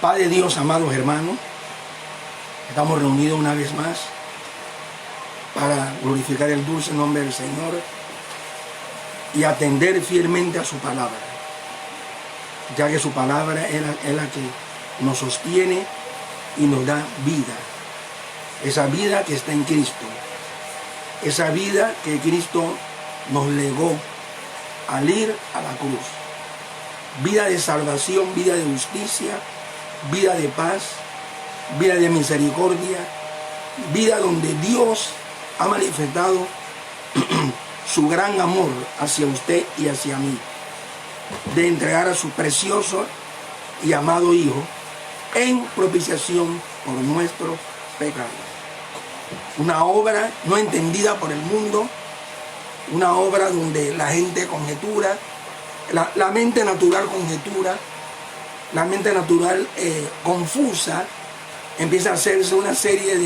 Padre Dios, amados hermanos, estamos reunidos una vez más para glorificar el dulce nombre del Señor y atender fielmente a su palabra, ya que su palabra es la que nos sostiene y nos da vida. Esa vida que está en Cristo, esa vida que Cristo nos legó al ir a la cruz. Vida de salvación, vida de justicia, vida de paz, vida de misericordia, vida donde Dios ha manifestado su gran amor hacia usted y hacia mí, de entregar a su precioso y amado Hijo en propiciación por nuestros pecados. Una obra no entendida por el mundo, una obra donde la gente conjetura, la mente natural conjetura, la mente natural confusa, empieza a hacerse una serie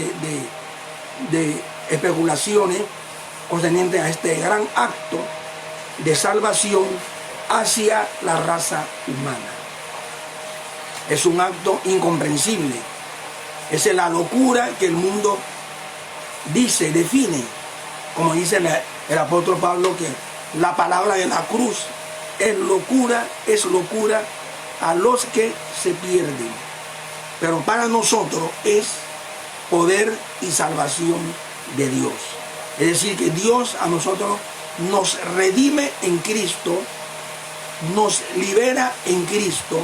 de especulaciones concernientes a este gran acto de salvación hacia la raza humana. Es un acto incomprensible. Esa es la locura que el mundo dice, define, como dice el apóstol Pablo, que la palabra de la cruz es locura a los que se pierden. Pero para nosotros es poder y salvación de Dios. Es decir, que Dios a nosotros nos redime en Cristo, nos libera en Cristo,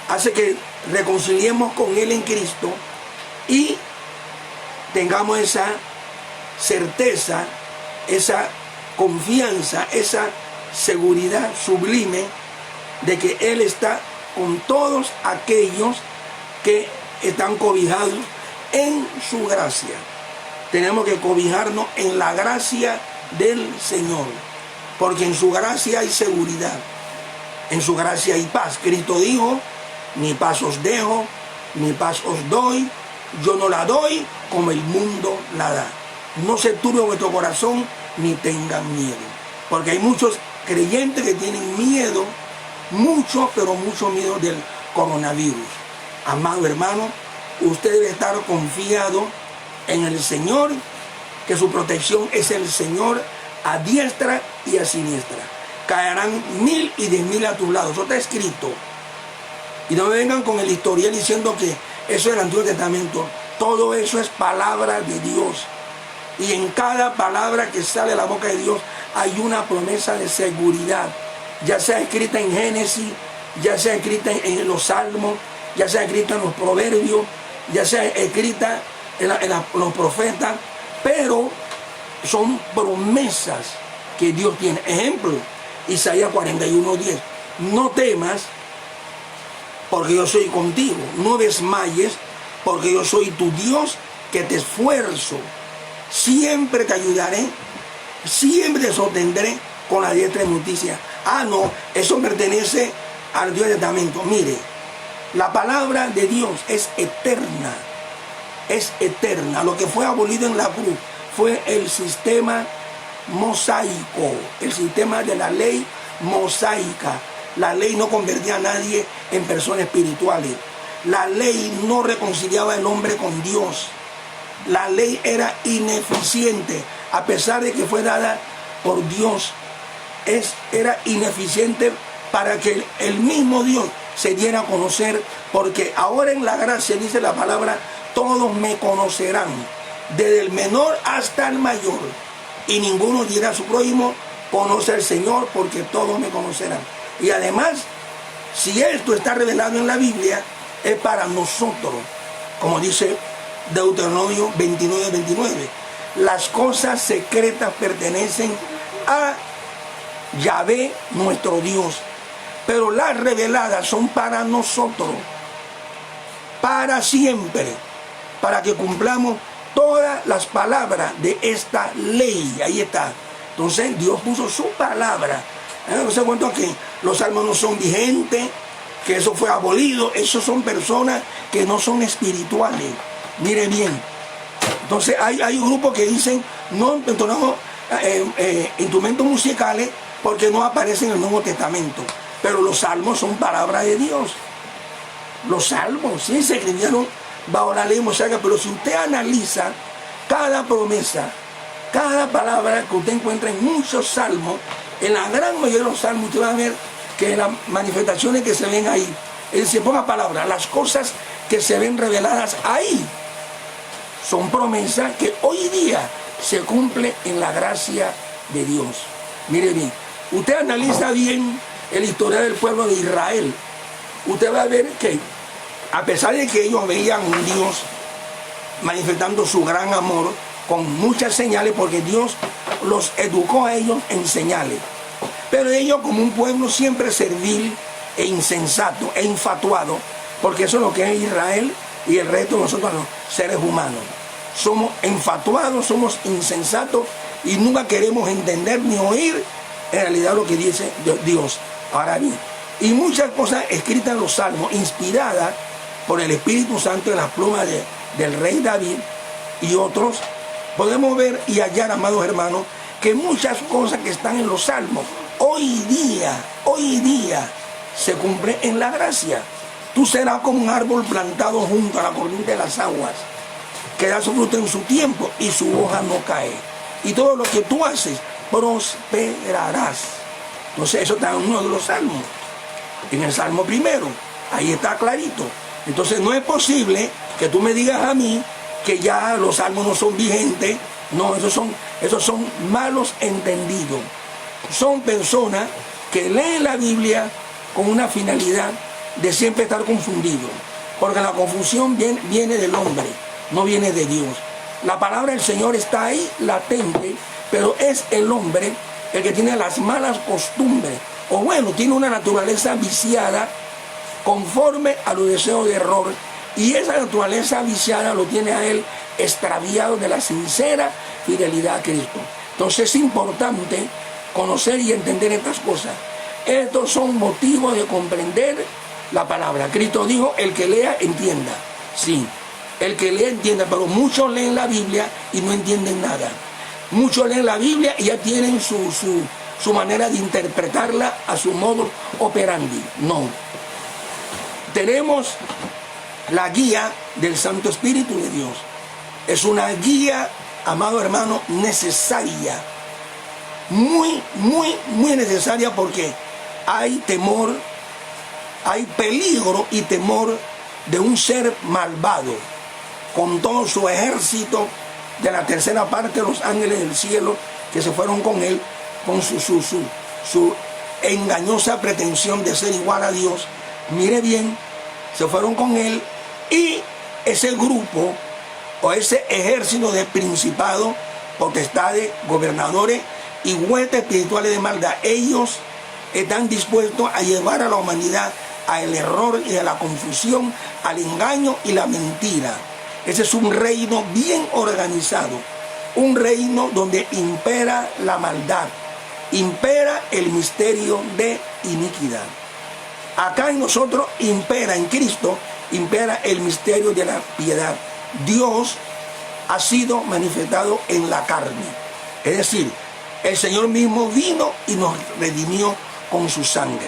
hace que reconciliemos con Él en Cristo y tengamos esa certeza, esa confianza, esa seguridad sublime de que Él está con todos aquellos que están cobijados en su gracia. Tenemos que cobijarnos en la gracia del Señor, porque en su gracia hay seguridad, en su gracia hay paz. Cristo dijo: mi paz os dejo, mi paz os doy, yo no la doy como el mundo la da. No se turbe vuestro corazón ni tengan miedo, porque hay muchos creyentes que tienen miedo, mucho, pero mucho miedo del coronavirus. Amado hermano, usted debe estar confiado en el Señor, que su protección es el Señor a diestra y a siniestra. Caerán 1000 y 10.000 a tu lado. Eso está escrito. Y no me vengan con el historial diciendo que eso es el Antiguo Testamento. Todo eso es palabra de Dios. Y en cada palabra que sale de la boca de Dios hay una promesa de seguridad. Ya sea escrita en Génesis, ya sea escrita en los Salmos, ya sea escrita en los Proverbios, ya sea escrita en los profetas, pero son promesas que Dios tiene. Ejemplo, Isaías 41:10. No temas, porque yo soy contigo. No desmayes, porque yo soy tu Dios, que te esfuerzo. Siempre te ayudaré, siempre te sostendré con la diestra de justicia. Ah, no, eso pertenece al Antiguo Testamento. Mire, la palabra de Dios es eterna. Es eterna. Lo que fue abolido en la cruz fue el sistema mosaico, el sistema de la ley mosaica. La ley no convertía a nadie en personas espirituales. La ley no reconciliaba al hombre con Dios. La ley era ineficiente, a pesar de que fue dada por Dios. Era ineficiente para que el mismo Dios se diera a conocer, porque ahora en la gracia, dice la palabra, todos me conocerán, desde el menor hasta el mayor, y ninguno dirá a su prójimo: conoce al Señor, porque todos me conocerán. Y además, si esto está revelado en la Biblia, es para nosotros, como dice Deuteronomio 29:29. Las cosas secretas pertenecen a Yahvé, nuestro Dios, pero las reveladas son para nosotros, para siempre, para que cumplamos todas las palabras de esta ley. Ahí está. Entonces Dios puso su palabra. No se cuenta que los salmos no son vigentes, que eso fue abolido. Esos son personas que no son espirituales. Mire bien. Entonces hay grupos que dicen: no entonamos instrumentos musicales porque no aparecen en el Nuevo Testamento. Pero los salmos son palabra de Dios. Los salmos, sí, se escribieron bajo la ley mosaica, pero si usted analiza cada promesa, cada palabra que usted encuentra en muchos salmos, en la gran mayoría de los salmos, usted va a ver que las manifestaciones que se ven ahí, es decir, ponga palabra, las cosas que se ven reveladas ahí, son promesas que hoy día se cumplen en la gracia de Dios. Mire bien, usted analiza bien el historial del pueblo de Israel, usted va a ver que a pesar de que ellos veían un Dios manifestando su gran amor con muchas señales, porque Dios los educó a ellos en señales, pero ellos como un pueblo siempre servil e insensato e infatuado, porque eso es lo que es Israel y el resto de nosotros los seres humanos. Somos enfatuados, somos insensatos y nunca queremos entender ni oír en realidad lo que dice Dios. Ahora bien, y muchas cosas escritas en los salmos, inspiradas por el Espíritu Santo en las plumas del rey David y otros, podemos ver y hallar, amados hermanos, que muchas cosas que están en los salmos hoy día se cumplen en la gracia. Tú serás como un árbol plantado junto a la corriente de las aguas, que da su fruto en su tiempo y su hoja no cae. Y todo lo que tú haces, prosperarás. Entonces eso está en uno de los salmos, en el Salmo primero, ahí está clarito. Entonces no es posible que tú me digas a mí que ya los salmos no son vigentes. No, esos son malos entendidos. Son personas que leen la Biblia con una finalidad de siempre estar confundidos, porque la confusión viene del hombre, no viene de Dios. La palabra del Señor está ahí latente, pero es el hombre el que tiene las malas costumbres, o bueno, tiene una naturaleza viciada conforme a los deseos de error, y esa naturaleza viciada lo tiene a él extraviado de la sincera fidelidad a Cristo. Entonces es importante conocer y entender estas cosas. Estos son motivos de comprender la palabra. Cristo dijo, el que lea, entienda. Sí, el que lea, entienda, pero muchos leen la Biblia y no entienden nada. Muchos leen la Biblia y ya tienen su manera de interpretarla a su modo operandi. No. Tenemos la guía del Santo Espíritu de Dios. Es una guía, amado hermano, necesaria. Muy necesaria, porque hay temor, hay peligro y temor de un ser malvado, con todo su ejército de la tercera parte de los ángeles del cielo que se fueron con él, con su engañosa pretensión de ser igual a Dios. Mire bien, se fueron con él, y ese grupo o ese ejército de principados, potestades, gobernadores y huestes espirituales de maldad, ellos están dispuestos a llevar a la humanidad al error y a la confusión, al engaño y la mentira. Ese es un reino bien organizado, un reino donde impera la maldad, impera el misterio de iniquidad. Acá en nosotros impera, en Cristo, impera el misterio de la piedad. Dios ha sido manifestado en la carne. Es decir, el Señor mismo vino y nos redimió con su sangre.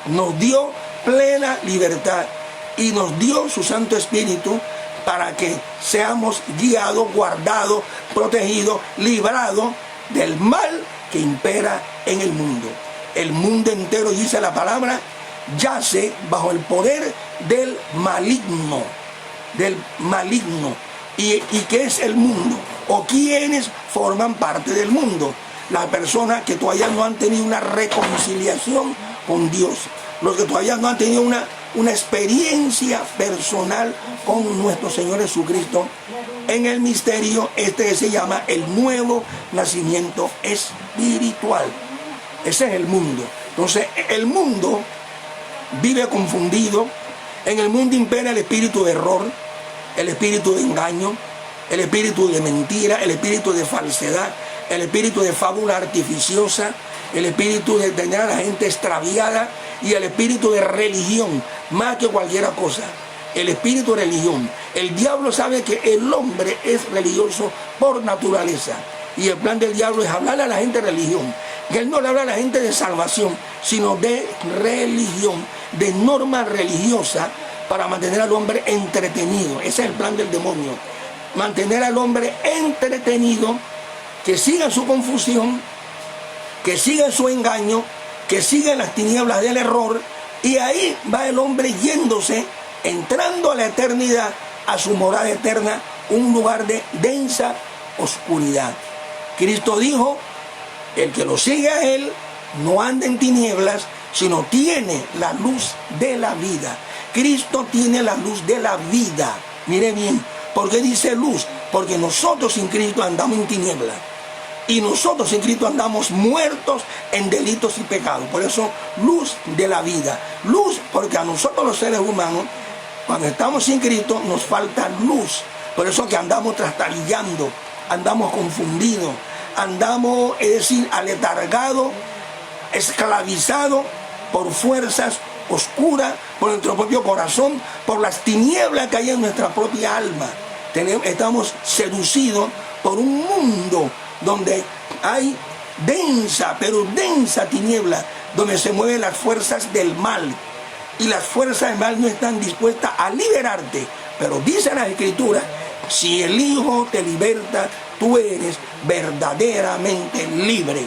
Nos dio plena libertad y nos dio su Santo Espíritu para que seamos guiados, guardados, protegidos, librados del mal que impera en el mundo. El mundo entero, dice la palabra, yace bajo el poder del maligno. ¿Y qué es el mundo? ¿O quiénes forman parte del mundo? Las personas que todavía no han tenido una reconciliación con Dios, los que todavía no han tenido una experiencia personal con nuestro Señor Jesucristo en el misterio que se llama el nuevo nacimiento espiritual. Ese es el mundo. Entonces el mundo vive confundido. En el mundo impera el espíritu de error, el espíritu de engaño, el espíritu de mentira, el espíritu de falsedad, el espíritu de fábula artificiosa, el espíritu de tener a la gente extraviada, y el espíritu de religión, más que cualquier cosa. El espíritu de religión. El diablo sabe que el hombre es religioso por naturaleza, y el plan del diablo es hablarle a la gente de religión. Que él no le habla a la gente de salvación, sino de religión, de norma religiosa, para mantener al hombre entretenido. Ese es el plan del demonio. Mantener al hombre entretenido, que siga su confusión, que siga su engaño, que siga en las tinieblas del error, y ahí va el hombre yéndose, entrando a la eternidad, a su morada eterna, un lugar de densa oscuridad. Cristo dijo: el que lo sigue a él no anda en tinieblas, sino tiene la luz de la vida. Cristo tiene la luz de la vida. Mire bien, ¿por qué dice luz? Porque nosotros sin Cristo andamos en tinieblas. Y nosotros sin Cristo andamos muertos en delitos y pecados. Por eso, luz de la vida. Luz, porque a nosotros los seres humanos, cuando estamos sin Cristo, nos falta luz. Por eso que andamos trastabillando, andamos confundidos, andamos, es decir, aletargados, esclavizados por fuerzas oscuras, por nuestro propio corazón, por las tinieblas que hay en nuestra propia alma. Estamos seducidos por un mundo donde hay densa, pero densa tiniebla, donde se mueven las fuerzas del mal. Y las fuerzas del mal no están dispuestas a liberarte. Pero dice la Escritura: si el Hijo te liberta, tú eres verdaderamente libre.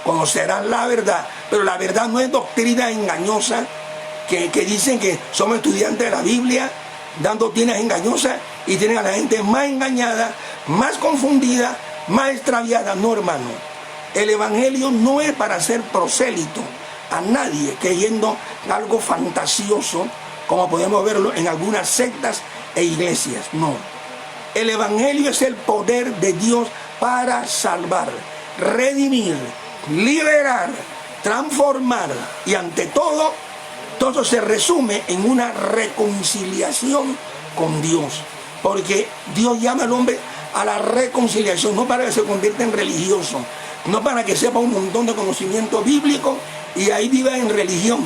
Conocerás la verdad. Pero la verdad no es doctrina engañosa que dicen que somos estudiantes de la Biblia, dando doctrinas engañosas, y tienen a la gente más engañada, más confundida, más extraviada. No, hermano. El Evangelio no es para ser prosélito a nadie, creyendo algo fantasioso, como podemos verlo en algunas sectas e iglesias. No. El Evangelio es el poder de Dios para salvar, redimir, liberar, transformar, y ante todo, todo se resume en una reconciliación con Dios. Porque Dios llama al hombre a la reconciliación, no para que se convierta en religioso, no para que sepa un montón de conocimiento bíblico y ahí viva en religión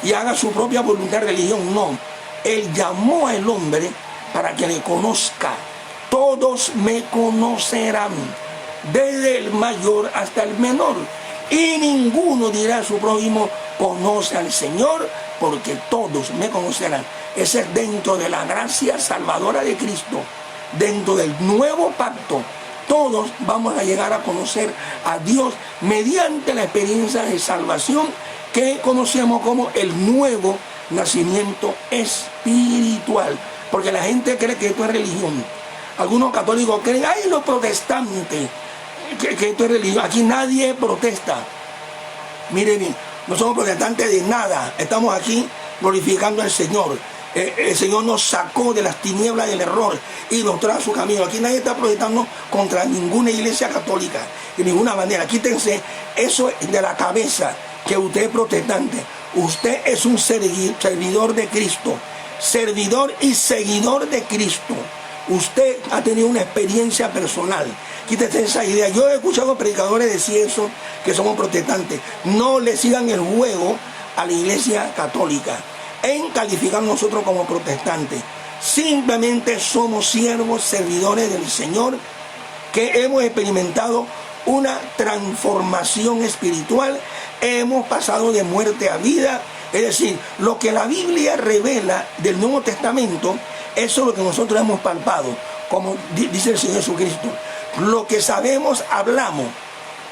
y haga su propia voluntad de religión. No, Él llamó al hombre para que le conozca. Todos me conocerán, desde el mayor hasta el menor, y ninguno dirá a su prójimo: conoce al Señor, porque todos me conocerán. Ese es dentro de la gracia salvadora de Cristo, dentro del nuevo pacto. Todos vamos a llegar a conocer a Dios mediante la experiencia de salvación que conocemos como el nuevo nacimiento espiritual. Porque la gente cree que esto es religión. Algunos católicos creen: ay, los protestantes, que esto es religión. Aquí nadie protesta. Miren bien, no somos protestantes de nada. Estamos aquí glorificando al Señor. El Señor nos sacó de las tinieblas del error y nos trae a su camino. Aquí nadie está protestando contra ninguna iglesia católica, de ninguna manera. Quítense eso de la cabeza, que usted es protestante. Usted es un servidor de Cristo, servidor y seguidor de Cristo. Usted ha tenido una experiencia personal. Quítense esa idea. Yo he escuchado predicadores decir eso, que somos protestantes. No le sigan el juego a la iglesia católica en calificar nosotros como protestantes. Simplemente somos siervos, servidores del Señor, que hemos experimentado una transformación espiritual, hemos pasado de muerte a vida. Es decir, lo que la Biblia revela del Nuevo Testamento, eso es lo que nosotros hemos palpado, como dice el Señor Jesucristo. Lo que sabemos, hablamos,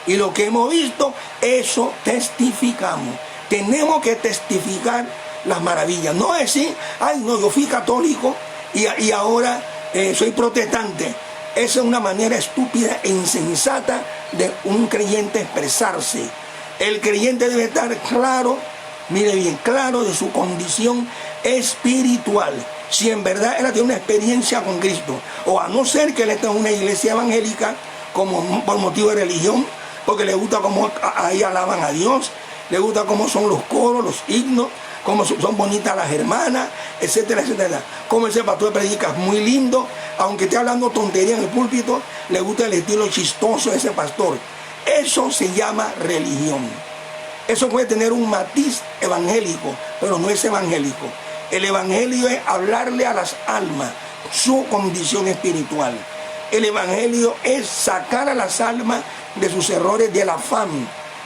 y lo que hemos visto, eso testificamos. Tenemos que testificar las maravillas. No es decir: ay, no, yo fui católico y ahora soy protestante. Esa es una manera estúpida e insensata de un creyente expresarse. El creyente debe estar claro, mire bien, claro de su condición espiritual. Si en verdad él tiene una experiencia con Cristo, o a no ser que él esté en una iglesia evangélica como por motivo de religión, porque le gusta cómo ahí alaban a Dios, le gusta cómo son los coros, los himnos, cómo son bonitas las hermanas, etcétera, etcétera. Como ese pastor predica muy lindo, aunque esté hablando tontería en el púlpito, le gusta el estilo chistoso de ese pastor. Eso se llama religión. Eso puede tener un matiz evangélico, pero no es evangélico. El evangelio es hablarle a las almas su condición espiritual. El evangelio es sacar a las almas de sus errores, del afán,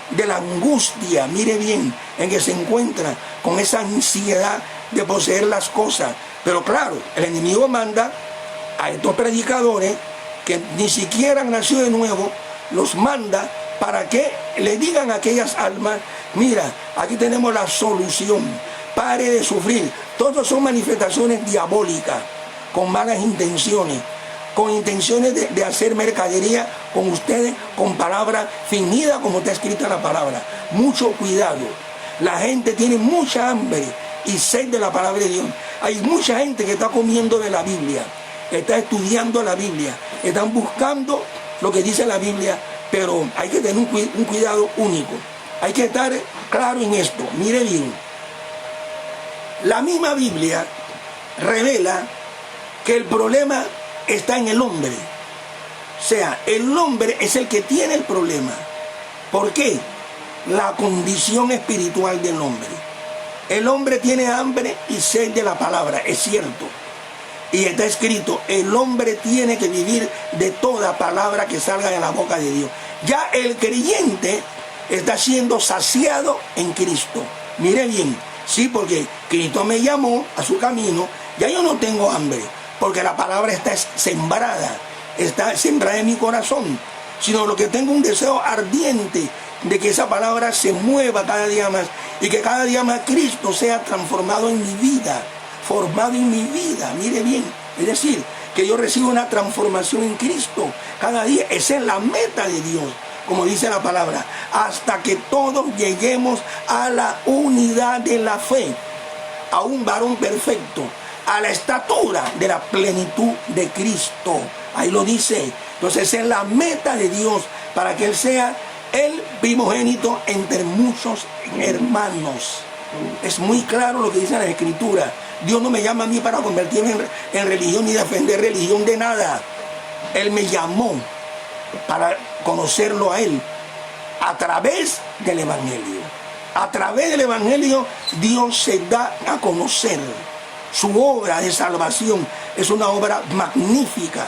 de la angustia, mire bien, en que se encuentra con esa ansiedad de poseer las cosas. Pero claro, el enemigo manda a estos predicadores que ni siquiera han nacido de nuevo, los manda para que le digan a aquellas almas: mira, aquí tenemos la solución, pare de sufrir. Todos son manifestaciones diabólicas, con malas intenciones, con intenciones de hacer mercadería con ustedes, con palabras fingidas como está escrita la palabra. Mucho cuidado. La gente tiene mucha hambre y sed de la palabra de Dios. Hay mucha gente que está comiendo de la Biblia, está estudiando la Biblia, están buscando lo que dice la Biblia, pero hay que tener un cuidado único. Hay que estar claro en esto. Mire bien, la misma Biblia revela que el problema está en el hombre. O sea, el hombre es el que tiene el problema. ¿Por qué? La condición espiritual del hombre. El hombre tiene hambre y sed de la palabra, es cierto. Y está escrito: el hombre tiene que vivir de toda palabra que salga de la boca de Dios. Ya el creyente está siendo saciado en Cristo. Mire bien, sí, porque Cristo me llamó a su camino. Ya yo no tengo hambre, porque la palabra está sembrada en mi corazón, sino lo que tengo un deseo ardiente de que esa palabra se mueva cada día más y que cada día más Cristo sea transformado en mi vida, formado en mi vida. Mire bien, es decir, que yo recibo una transformación en Cristo cada día. Esa es la meta de Dios, como dice la palabra, hasta que todos lleguemos a la unidad de la fe, a un varón perfecto, a la estatura de la plenitud de Cristo. Ahí lo dice. Entonces esa es la meta de Dios, para que Él sea el primogénito entre muchos hermanos. Es muy claro lo que dice la Escritura. Dios no me llama a mí para convertirme en religión ni defender religión de nada. Él me llamó para conocerlo a Él a través del Evangelio. A través del Evangelio Dios se da a conocer. Su obra de salvación es una obra magnífica.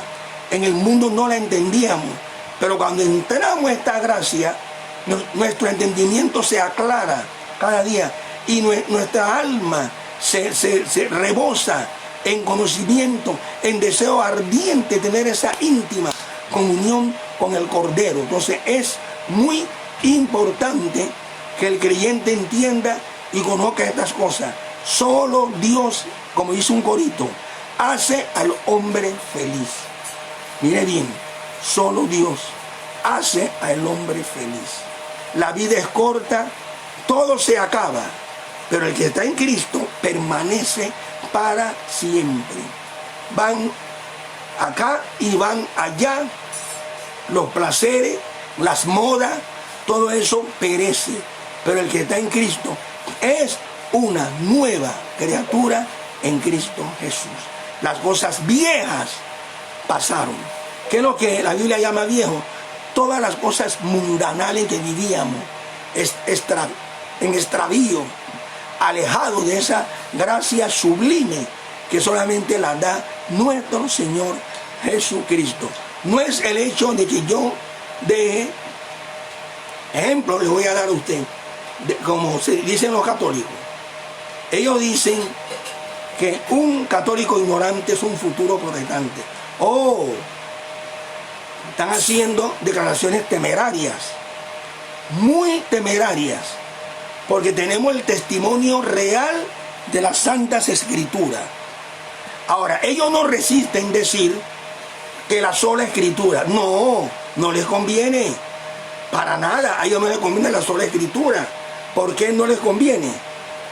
En el mundo no la entendíamos, pero cuando entramos a esta gracia, nuestro entendimiento se aclara cada día y nuestra alma se rebosa en conocimiento, en deseo ardiente de tener esa íntima comunión con el Cordero. Entonces es muy importante que el creyente entienda y conozca estas cosas. Solo Dios, como dice un corito, hace al hombre feliz. Mire bien, solo Dios hace al hombre feliz. La vida es corta, todo se acaba, pero el que está en Cristo permanece para siempre. Van acá y van allá, los placeres, las modas, todo eso perece, pero el que está en Cristo es una nueva criatura en Cristo Jesús. Las cosas viejas pasaron. ¿Qué es lo que la Biblia llama viejo? Todas las cosas mundanales que vivíamos en extravío, alejados de esa gracia sublime que solamente la da nuestro Señor Jesucristo. No es el hecho de que yo deje, ejemplo le voy a dar a usted, como se dicen los católicos. Ellos dicen que un católico ignorante es un futuro protestante. Están haciendo declaraciones temerarias, muy temerarias, porque tenemos el testimonio real de las Santas Escrituras. Ahora, ellos no resisten decir que la sola Escritura, no les conviene, para nada. A ellos no les conviene la sola Escritura. ¿Por qué no les conviene?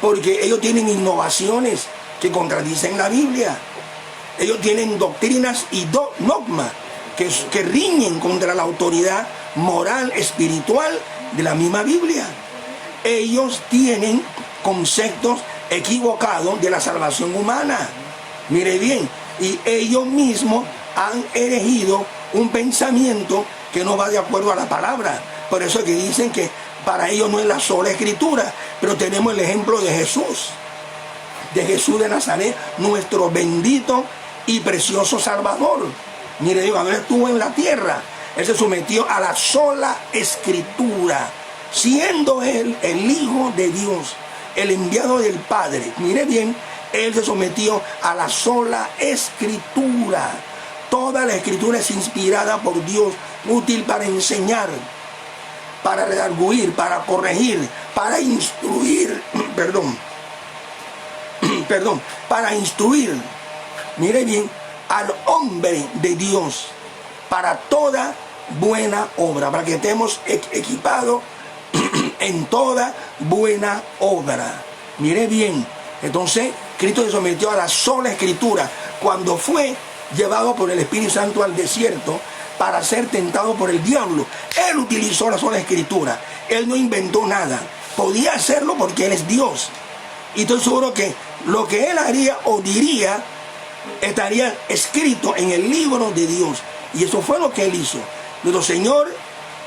Porque ellos tienen innovaciones que contradicen la Biblia. Ellos tienen doctrinas y dogmas que riñen contra la autoridad moral, espiritual de la misma Biblia. Ellos tienen conceptos equivocados de la salvación humana. Mire bien, y ellos mismos han erigido un pensamiento que no va de acuerdo a la palabra. Por eso es que dicen que para ellos no es la sola Escritura, pero tenemos el ejemplo de Jesús de Nazaret, nuestro bendito y precioso Salvador. Mire, Dios, cuando Él estuvo en la tierra, Él se sometió a la sola Escritura, siendo Él el Hijo de Dios, el enviado del Padre. Mire bien, Él se sometió a la sola escritura. Toda la escritura es inspirada por Dios, útil para enseñar, para redarguir, para corregir, para instruir, para instruir, mire bien, al hombre de Dios, para toda buena obra, para que estemos equipados en toda buena obra. Mire bien, entonces Cristo se sometió a la sola escritura cuando fue llevado por el Espíritu Santo al desierto para ser tentado por el diablo. Él utilizó la sola escritura. Él no inventó nada. Podía hacerlo porque Él es Dios. Y estoy seguro que lo que Él haría o diría estaría escrito en el libro de Dios. Y eso fue lo que Él hizo. Nuestro Señor,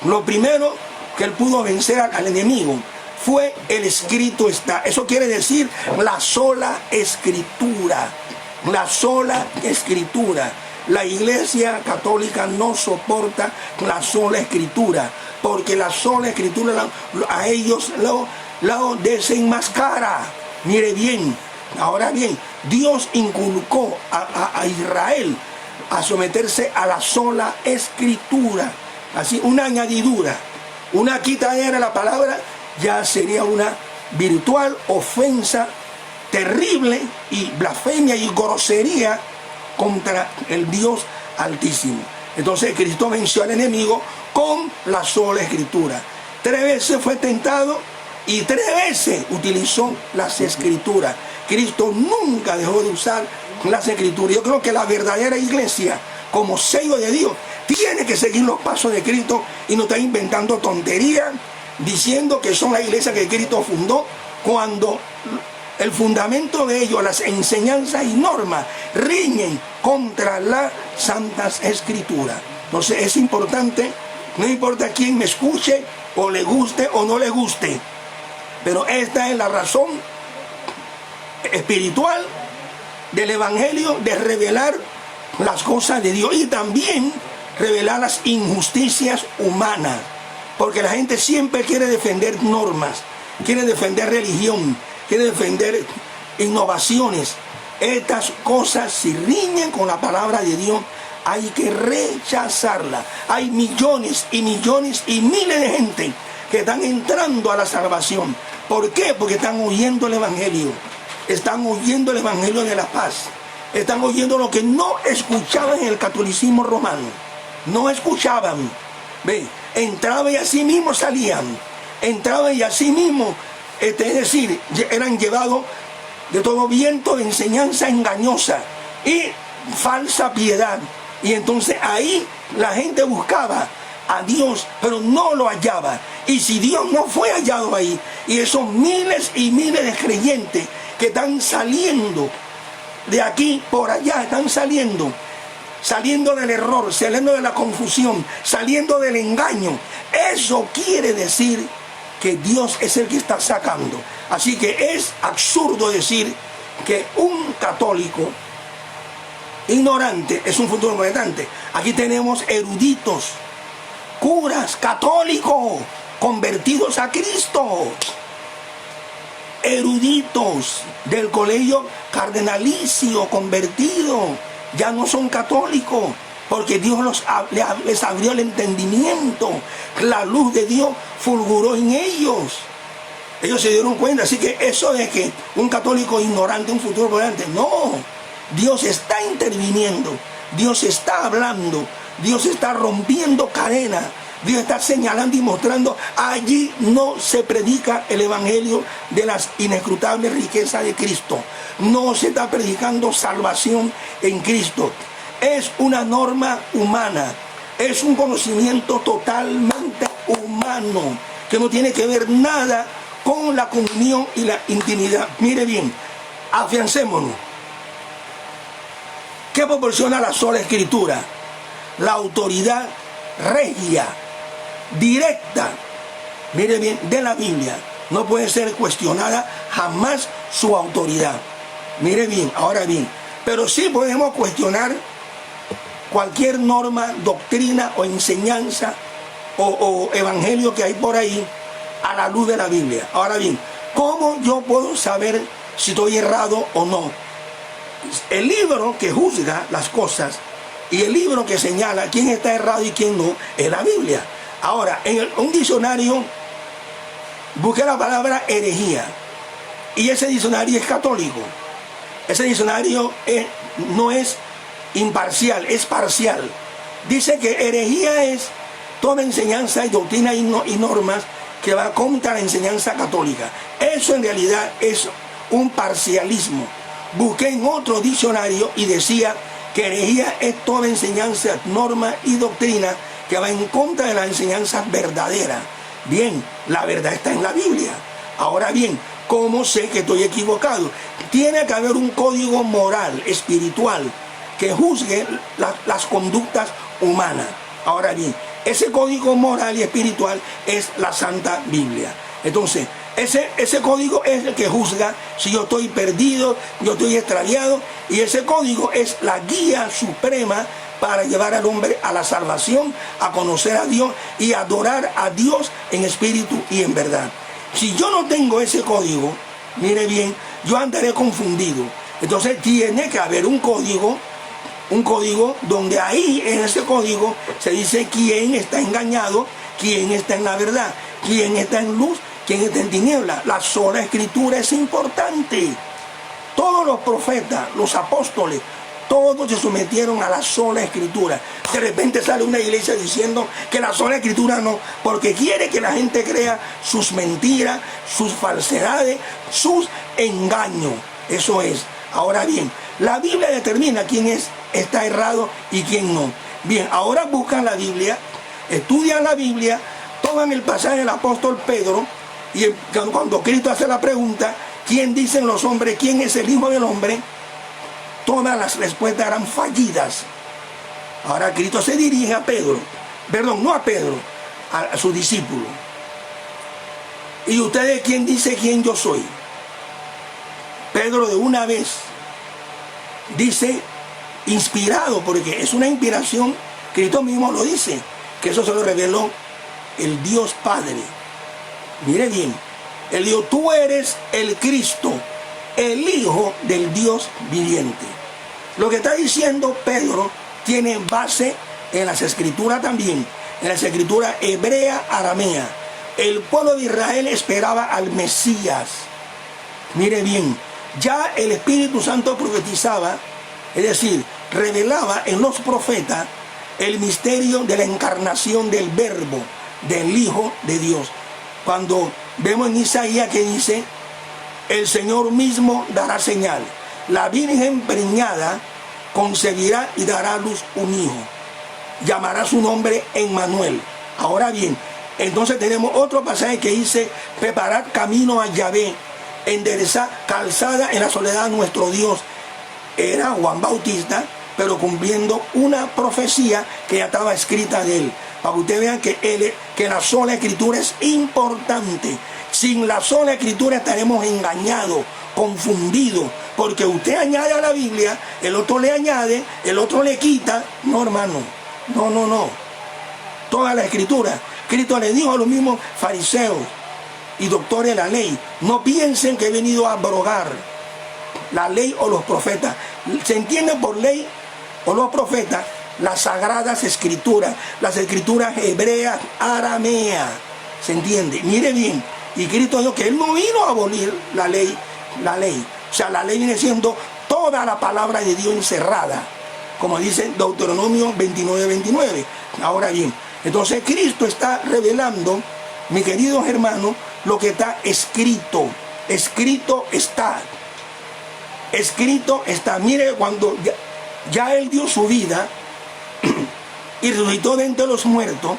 lo primero que Él pudo vencer al enemigo fue el escrito está. Eso quiere decir la sola escritura. La sola escritura. La Iglesia Católica no soporta la sola escritura, porque la sola escritura a ellos lo desenmascara. Mire bien, ahora bien, Dios inculcó a Israel a someterse a la sola escritura. Así, una añadidura, una quitadera de la palabra ya sería una virtual ofensa terrible y blasfemia y grosería contra el Dios Altísimo. Entonces Cristo venció al enemigo con la sola escritura. 3 veces fue tentado y 3 veces utilizó las escrituras. Cristo nunca dejó de usar las escrituras. Yo creo que la verdadera iglesia, como sello de Dios, tiene que seguir los pasos de Cristo y no está inventando tonterías diciendo que son la iglesia que Cristo fundó, cuando el fundamento de ellos, las enseñanzas y normas, riñen contra las santas escrituras. Entonces es importante, no importa quién me escuche, o le guste o no le guste, pero esta es la razón espiritual del Evangelio, de revelar las cosas de Dios y también revelar las injusticias humanas, porque la gente siempre quiere defender normas, quiere defender religión, quiere defender innovaciones. Estas cosas, si riñen con la palabra de Dios, hay que rechazarla. Hay millones y millones y miles de gente que están entrando a la salvación. ¿Por qué? Porque están oyendo el Evangelio. Están oyendo el Evangelio de la paz. Están oyendo lo que no escuchaban en el catolicismo romano. No escuchaban. ¿Ve? Entraban y así mismo salían. Entraban y así mismo, es decir, eran llevados de todo viento de enseñanza engañosa y falsa piedad. Y entonces ahí la gente buscaba a Dios, pero no lo hallaba. Y si Dios no fue hallado ahí, y esos miles y miles de creyentes que están saliendo de aquí por allá, están saliendo del error, saliendo de la confusión, saliendo del engaño, eso quiere decir que Dios es el que está sacando. Así que es absurdo decir que un católico ignorante es un futuro gobernante. Aquí tenemos eruditos, curas católicos convertidos a Cristo, eruditos del colegio cardenalicio convertidos, ya no son católicos, porque Dios les abrió el entendimiento, la luz de Dios fulguró en ellos. Ellos se dieron cuenta. Así que eso de que un católico ignorante, un futuro gobernante, no. Dios está interviniendo, Dios está hablando, Dios está rompiendo cadenas, Dios está señalando y mostrando. Allí no se predica el evangelio de las inescrutables riquezas de Cristo. No se está predicando salvación en Cristo. Es una norma humana, es un conocimiento totalmente humano, que no tiene que ver nada con la comunión y la intimidad. Mire bien, afiancémonos. ¿Qué proporciona la sola escritura? La autoridad regia, directa, mire bien, de la Biblia. No puede ser cuestionada jamás su autoridad. Mire bien, ahora bien, pero sí podemos cuestionar cualquier norma, doctrina o enseñanza o evangelio que hay por ahí a la luz de la Biblia. Ahora bien, ¿cómo yo puedo saber si estoy errado o no. El libro que juzga las cosas y el libro que señala quién está errado y quién no es la Biblia. Ahora, en un diccionario busqué la palabra herejía y ese diccionario es católico. Ese diccionario no es imparcial, es parcial. Dice que herejía es toda enseñanza y doctrina y normas que va contra la enseñanza católica. Eso en realidad es un parcialismo. Busqué en otro diccionario y decía que herejía es toda enseñanza, norma y doctrina que va en contra de la enseñanza verdadera. Bien, la verdad está en la Biblia. Ahora bien, ¿cómo sé que estoy equivocado? Tiene que haber un código moral, espiritual, que juzgue las conductas humanas. Ahora bien, ese código moral y espiritual es la Santa Biblia. Entonces, ese código es el que juzga si yo estoy perdido, yo estoy extraviado, y ese código es la guía suprema para llevar al hombre a la salvación, a conocer a Dios y adorar a Dios en espíritu y en verdad. Si yo no tengo ese código, mire bien, yo andaré confundido. Entonces tiene que haber un código donde ahí en ese código se dice quién está engañado, quién está en la verdad, quién está en luz, quién está en tiniebla. La sola escritura es importante. Todos los profetas, los apóstoles, todos se sometieron a la sola escritura. De repente sale una iglesia diciendo que la sola escritura no, porque quiere que la gente crea sus mentiras, sus falsedades, sus engaños. Eso es. Ahora bien, la Biblia determina quién está errado y quién no. Bien, ahora buscan la Biblia, estudian la Biblia, toman el pasaje del apóstol Pedro, y cuando Cristo hace la pregunta, ¿quién dicen los hombres? ¿Quién es el Hijo del Hombre? Todas las respuestas eran fallidas. Ahora Cristo se dirige a Pedro, perdón, no a Pedro, a su discípulo. ¿Y ustedes quién dice quién yo soy? Pedro de una vez dice, inspirado, porque es una inspiración, Cristo mismo lo dice, que eso se lo reveló el Dios Padre. Mire bien, él dijo, tú eres el Cristo, el Hijo del Dios viviente. Lo que está diciendo Pedro tiene base en las escrituras también, en las escrituras hebrea, aramea. El pueblo de Israel esperaba al Mesías. Mire bien, ya el Espíritu Santo profetizaba, es decir, revelaba en los profetas el misterio de la encarnación del Verbo, del Hijo de Dios. Cuando vemos en Isaías que dice, el Señor mismo dará señal, la Virgen preñada concebirá y dará a luz un hijo, llamará su nombre Emmanuel. Ahora bien, entonces tenemos otro pasaje que dice, preparad camino a Yahvé, enderezad calzada en la soledad de nuestro Dios. Era Juan Bautista, pero cumpliendo una profecía que ya estaba escrita de él. Para que ustedes vean que la sola escritura es importante. Sin la sola escritura estaremos engañados, confundidos, porque usted añade a la Biblia, el otro le añade, el otro le quita. No, hermano, no. Toda la escritura. Cristo le dijo a los mismos fariseos y doctores de la ley, no piensen que he venido a abrogar la ley o los profetas. Se entiende por ley o los profetas las sagradas escrituras, las escrituras hebreas, arameas. ¿Se entiende? Mire bien, y Cristo dijo que él no vino a abolir la ley. O sea, la ley viene siendo toda la palabra de Dios encerrada, como dice Deuteronomio 29:29. Ahora bien, entonces Cristo está revelando, mis queridos hermanos, lo que está escrito. Escrito está. Escrito está. Mire, cuando ya él dio su vida y resucitó de entre los muertos,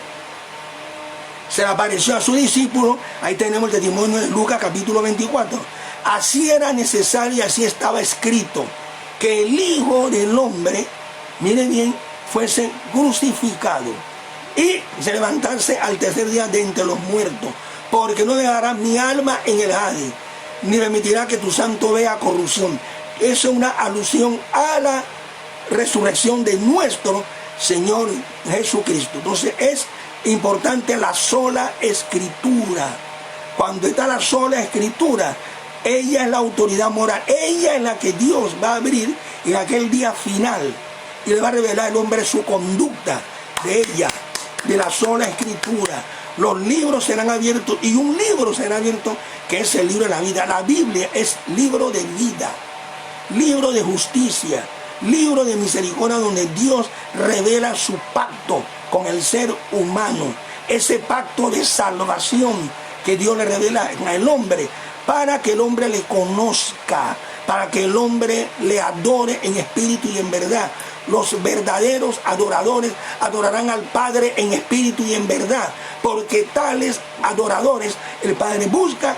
se le apareció a su discípulo. Ahí tenemos el testimonio de Lucas capítulo 24. Así era necesario y así estaba escrito, que el Hijo del Hombre, mire bien, fuese crucificado y se levantarse al tercer día de entre los muertos, porque no dejará mi alma en el Hades, ni permitirá que tu santo vea corrupción. Eso es una alusión a la resurrección de nuestro Señor Jesucristo. Entonces es importante la sola escritura. Cuando está la sola escritura, Ella es la autoridad moral. Ella es la que Dios va a abrir en aquel día final. Y le va a revelar al hombre su conducta de ella, de la sola escritura. Los libros serán abiertos y un libro será abierto que es el libro de la vida. La Biblia es libro de vida, libro de justicia, libro de misericordia, donde Dios revela su pacto con el ser humano. Ese pacto de salvación que Dios le revela al hombre para que el hombre le conozca, para que el hombre le adore en espíritu y en verdad. Los verdaderos adoradores adorarán al Padre en espíritu y en verdad, porque tales adoradores el Padre busca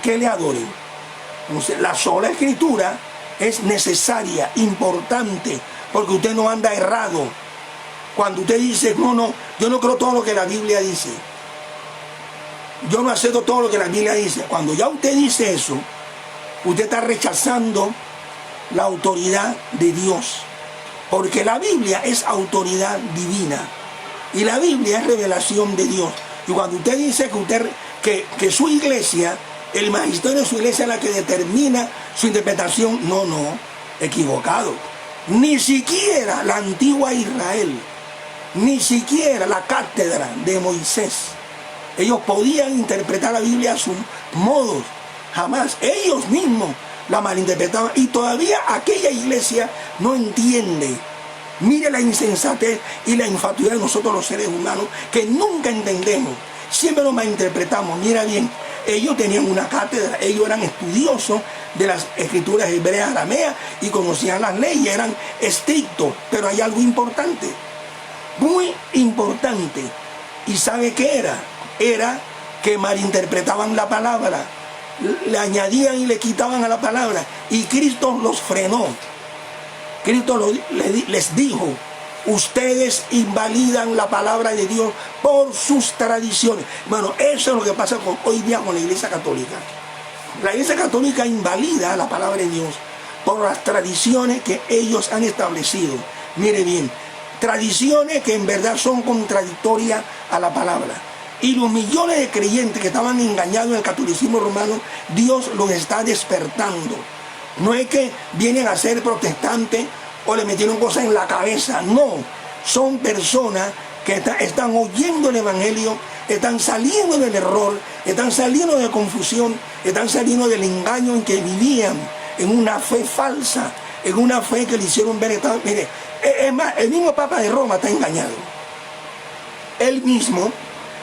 que le adoren. Entonces, la sola escritura es necesaria, importante, porque usted no anda errado. Cuando usted dice, no, yo no creo todo lo que la Biblia dice, yo no acepto todo lo que la Biblia dice, cuando ya usted dice eso, usted está rechazando la autoridad de Dios. Porque la Biblia es autoridad divina y la Biblia es revelación de Dios. Y cuando usted dice que su iglesia, el magisterio de su iglesia es la que determina su interpretación, no, equivocado. Ni siquiera la antigua Israel, ni siquiera la cátedra de Moisés, ellos podían interpretar la Biblia a sus modos, jamás. Ellos mismos la malinterpretaban y todavía aquella iglesia no entiende. Mire la insensatez y la infatuidad de nosotros los seres humanos, que nunca entendemos, siempre lo malinterpretamos. Mira bien, ellos tenían una cátedra, ellos eran estudiosos de las escrituras hebreas, arameas, y conocían las leyes, eran estrictos. Pero hay algo importante, muy importante, y ¿sabe qué era? Era que malinterpretaban la palabra, le añadían y le quitaban a la palabra, y Cristo los frenó. Cristo les dijo, ustedes invalidan la palabra de Dios por sus tradiciones. Bueno, eso es lo que pasa hoy día con la Iglesia Católica. La Iglesia Católica invalida la palabra de Dios por las tradiciones que ellos han establecido. Mire bien, tradiciones que en verdad son contradictorias a la palabra. Y los millones de creyentes que estaban engañados en el catolicismo romano, Dios los está despertando. No es que vienen a ser protestantes o le metieron cosas en la cabeza, no. Son personas que están oyendo el Evangelio, están saliendo del error, están saliendo de confusión, están saliendo del engaño en que vivían, en una fe falsa, en una fe que le hicieron ver. Mire, es más, el mismo Papa de Roma está engañado. Él mismo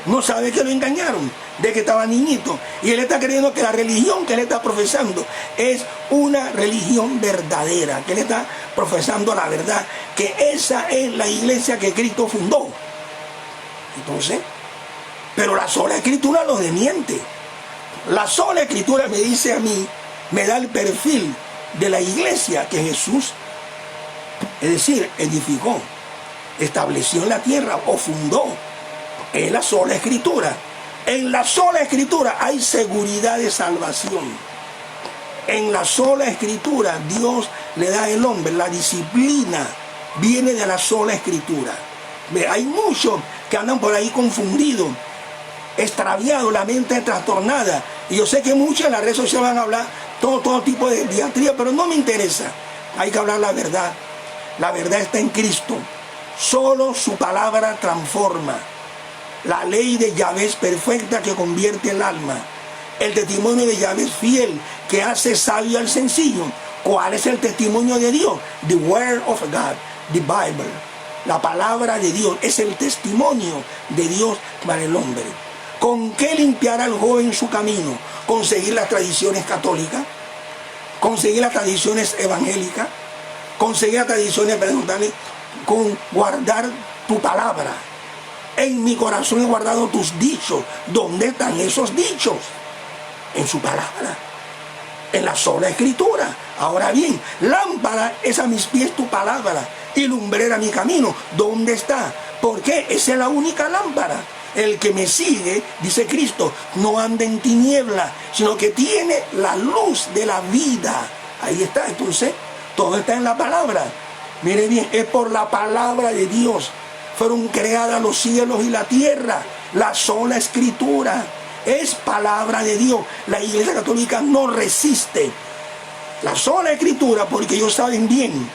no sabe que lo engañaron, de que estaba niñito. Y él está creyendo que la religión que él está profesando es una religión verdadera, que él está profesando la verdad, que esa es la iglesia que Cristo fundó. Entonces, pero la sola escritura lo desmiente. La sola escritura me dice a mí, me da el perfil de la iglesia que Jesús, es decir, edificó, estableció en la tierra o fundó. Es la sola escritura. En la sola escritura hay seguridad de salvación. En la sola escritura Dios le da al hombre la disciplina, viene de la sola escritura. Hay muchos que andan por ahí confundidos, extraviados, la mente trastornada. Y yo sé que muchos en las redes sociales van a hablar todo tipo de diatría, pero no me interesa. Hay que hablar la verdad. La verdad está en Cristo. Solo su palabra transforma. La ley de Yahvé es perfecta, que convierte el alma. El testimonio de Yahvé es fiel, que hace sabio al sencillo. ¿Cuál es el testimonio de Dios? The Word of God, the Bible. La palabra de Dios es el testimonio de Dios para el hombre. ¿Con qué limpiará el joven su camino? ¿Con seguir las tradiciones católicas? ¿Con seguir las tradiciones evangélicas? ¿Con seguir las tradiciones pentecostales? Con guardar tu palabra. En mi corazón he guardado tus dichos. ¿Dónde están esos dichos? En su palabra, en la sola escritura. Ahora bien, lámpara es a mis pies tu palabra y lumbrera mi camino. ¿Dónde está? ¿Por qué? Esa es la única lámpara. El que me sigue, dice Cristo, no anda en tiniebla, sino que tiene la luz de la vida. Ahí está. Entonces, todo está en la palabra. Mire bien, es por la palabra de Dios fueron creadas los cielos y la tierra, la sola escritura. es palabra de Dios. La Iglesia Católica no resiste la sola Escritura porque ellos saben bien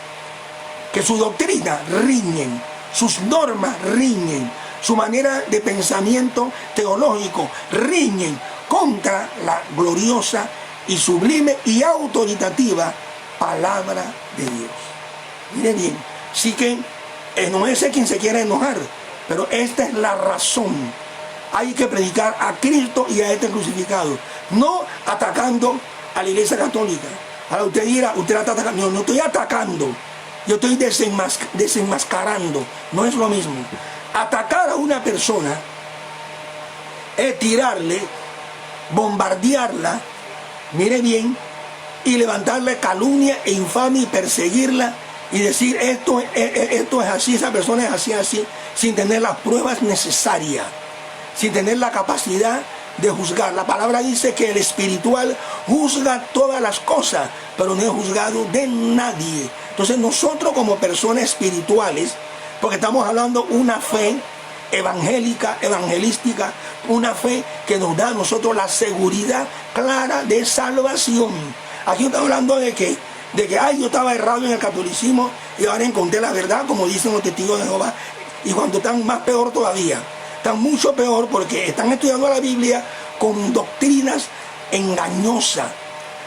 que su doctrina riñen, sus normas riñen, su manera de pensamiento teológico riñen contra la gloriosa y sublime y autoritativa palabra de Dios. Mire bien, sí que no es quien se quiera enojar, pero esta es la razón. Hay que predicar a Cristo y a este crucificado, no atacando a la Iglesia Católica. Ahora usted dirá, usted la está atacando. No estoy atacando, yo estoy desenmascarando. No es lo mismo. Atacar a una persona es tirarle, bombardearla, mire bien, y levantarle calumnia e infamia y perseguirla y decir esto es así, esa persona es así, así, sin tener las pruebas necesarias, sin tener la capacidad de juzgar. La palabra dice que el espiritual juzga todas las cosas, pero no es juzgado de nadie. Entonces nosotros como personas espirituales, porque estamos hablando una fe evangélica, evangelística, una fe que nos da a nosotros la seguridad clara de salvación. Aquí estamos hablando de que yo estaba errado en el catolicismo y ahora encontré la verdad, como dicen los testigos de Jehová, y cuando están más peor todavía, están mucho peor porque están estudiando la Biblia con doctrinas engañosas,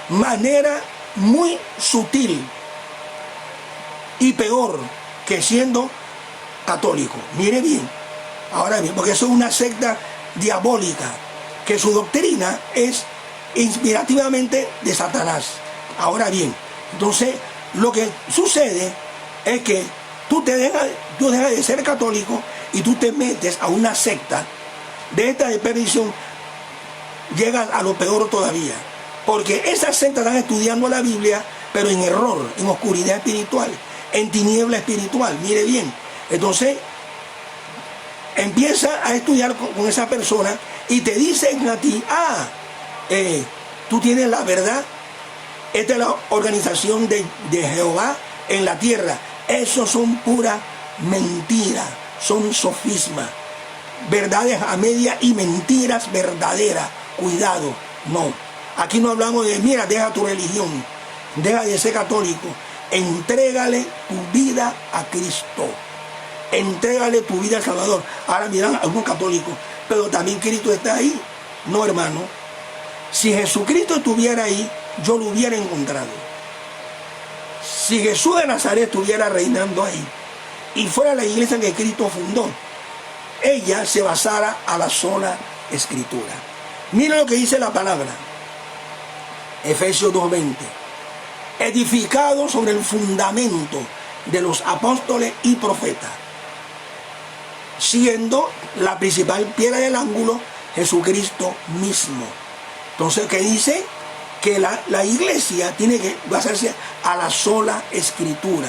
manera muy sutil y peor que siendo católico. Mire bien, ahora bien, porque eso es una secta diabólica, que su doctrina es inspirativamente de Satanás. Ahora bien, entonces lo que sucede es que tú dejas de ser católico y tú te metes a una secta de esta de perdición, llegas a lo peor todavía, porque esas sectas están estudiando la Biblia, pero en error, en oscuridad espiritual, en tiniebla espiritual. Mire bien, entonces empieza a estudiar con esa persona y te dicen a ti, tú tienes la verdad, esta es la organización de Jehová en la tierra. Eso son pura mentira, son sofismas, verdades a media y mentiras verdaderas. Cuidado, no. Aquí no hablamos de, mira, deja tu religión, deja de ser católico, entrégale tu vida a Cristo, entrégale tu vida al Salvador. Ahora miran algunos católicos, pero también Cristo está ahí. No, hermano, si Jesucristo estuviera ahí, yo lo hubiera encontrado. Si Jesús de Nazaret estuviera reinando ahí y fuera la iglesia que Cristo fundó, ella se basara a la sola Escritura. Mira lo que dice la palabra, Efesios 2:20, edificado sobre el fundamento de los apóstoles y profetas, siendo la principal piedra del ángulo Jesucristo mismo. Entonces, ¿qué dice? Que la iglesia tiene que basarse a la sola Escritura.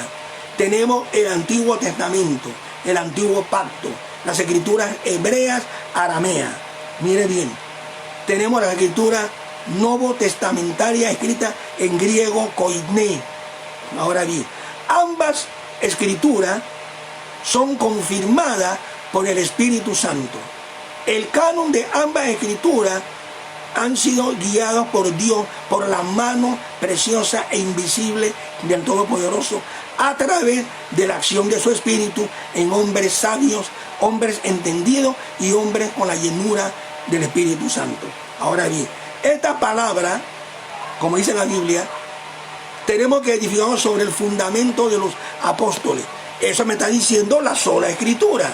Tenemos el Antiguo Testamento, el Antiguo Pacto, las escrituras hebreas, arameas. Mire bien, tenemos la escritura novotestamentaria escrita en griego koiné. Ahora bien, ambas escrituras son confirmadas por el Espíritu Santo. El canon de ambas escrituras han sido guiados por Dios, por la mano preciosa e invisible del Todopoderoso, a través de la acción de su Espíritu en hombres sabios, hombres entendidos y hombres con la llenura del Espíritu Santo. Ahora bien, esta palabra, como dice la Biblia, tenemos que edificarnos sobre el fundamento de los apóstoles. Eso me está diciendo la sola Escritura.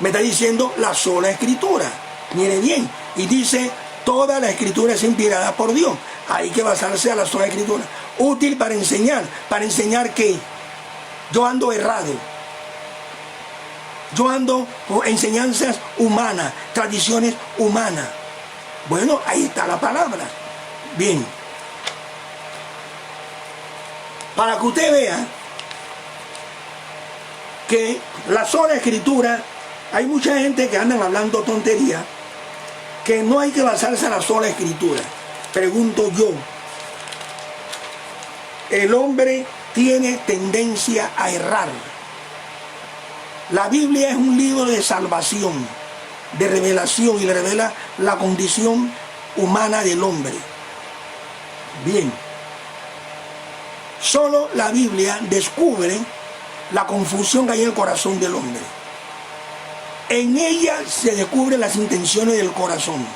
Me está diciendo la sola Escritura. Mire bien, y dice, toda la Escritura es inspirada por Dios. Hay que basarse a la sola Escritura. Útil para enseñar. ¿Para enseñar qué? Yo ando errado. Yo ando con enseñanzas humanas, tradiciones humanas. Bueno, ahí está la palabra. Bien. Para que usted vea que la sola Escritura, hay mucha gente que andan hablando tonterías, que no hay que basarse a la sola Escritura. Pregunto yo, el hombre tiene tendencia a errar. La Biblia es un libro de salvación. de revelación y le revela la condición humana del hombre. Bien, solo la Biblia descubre la confusión que hay en el corazón del hombre. En ella se descubren las intenciones del corazón.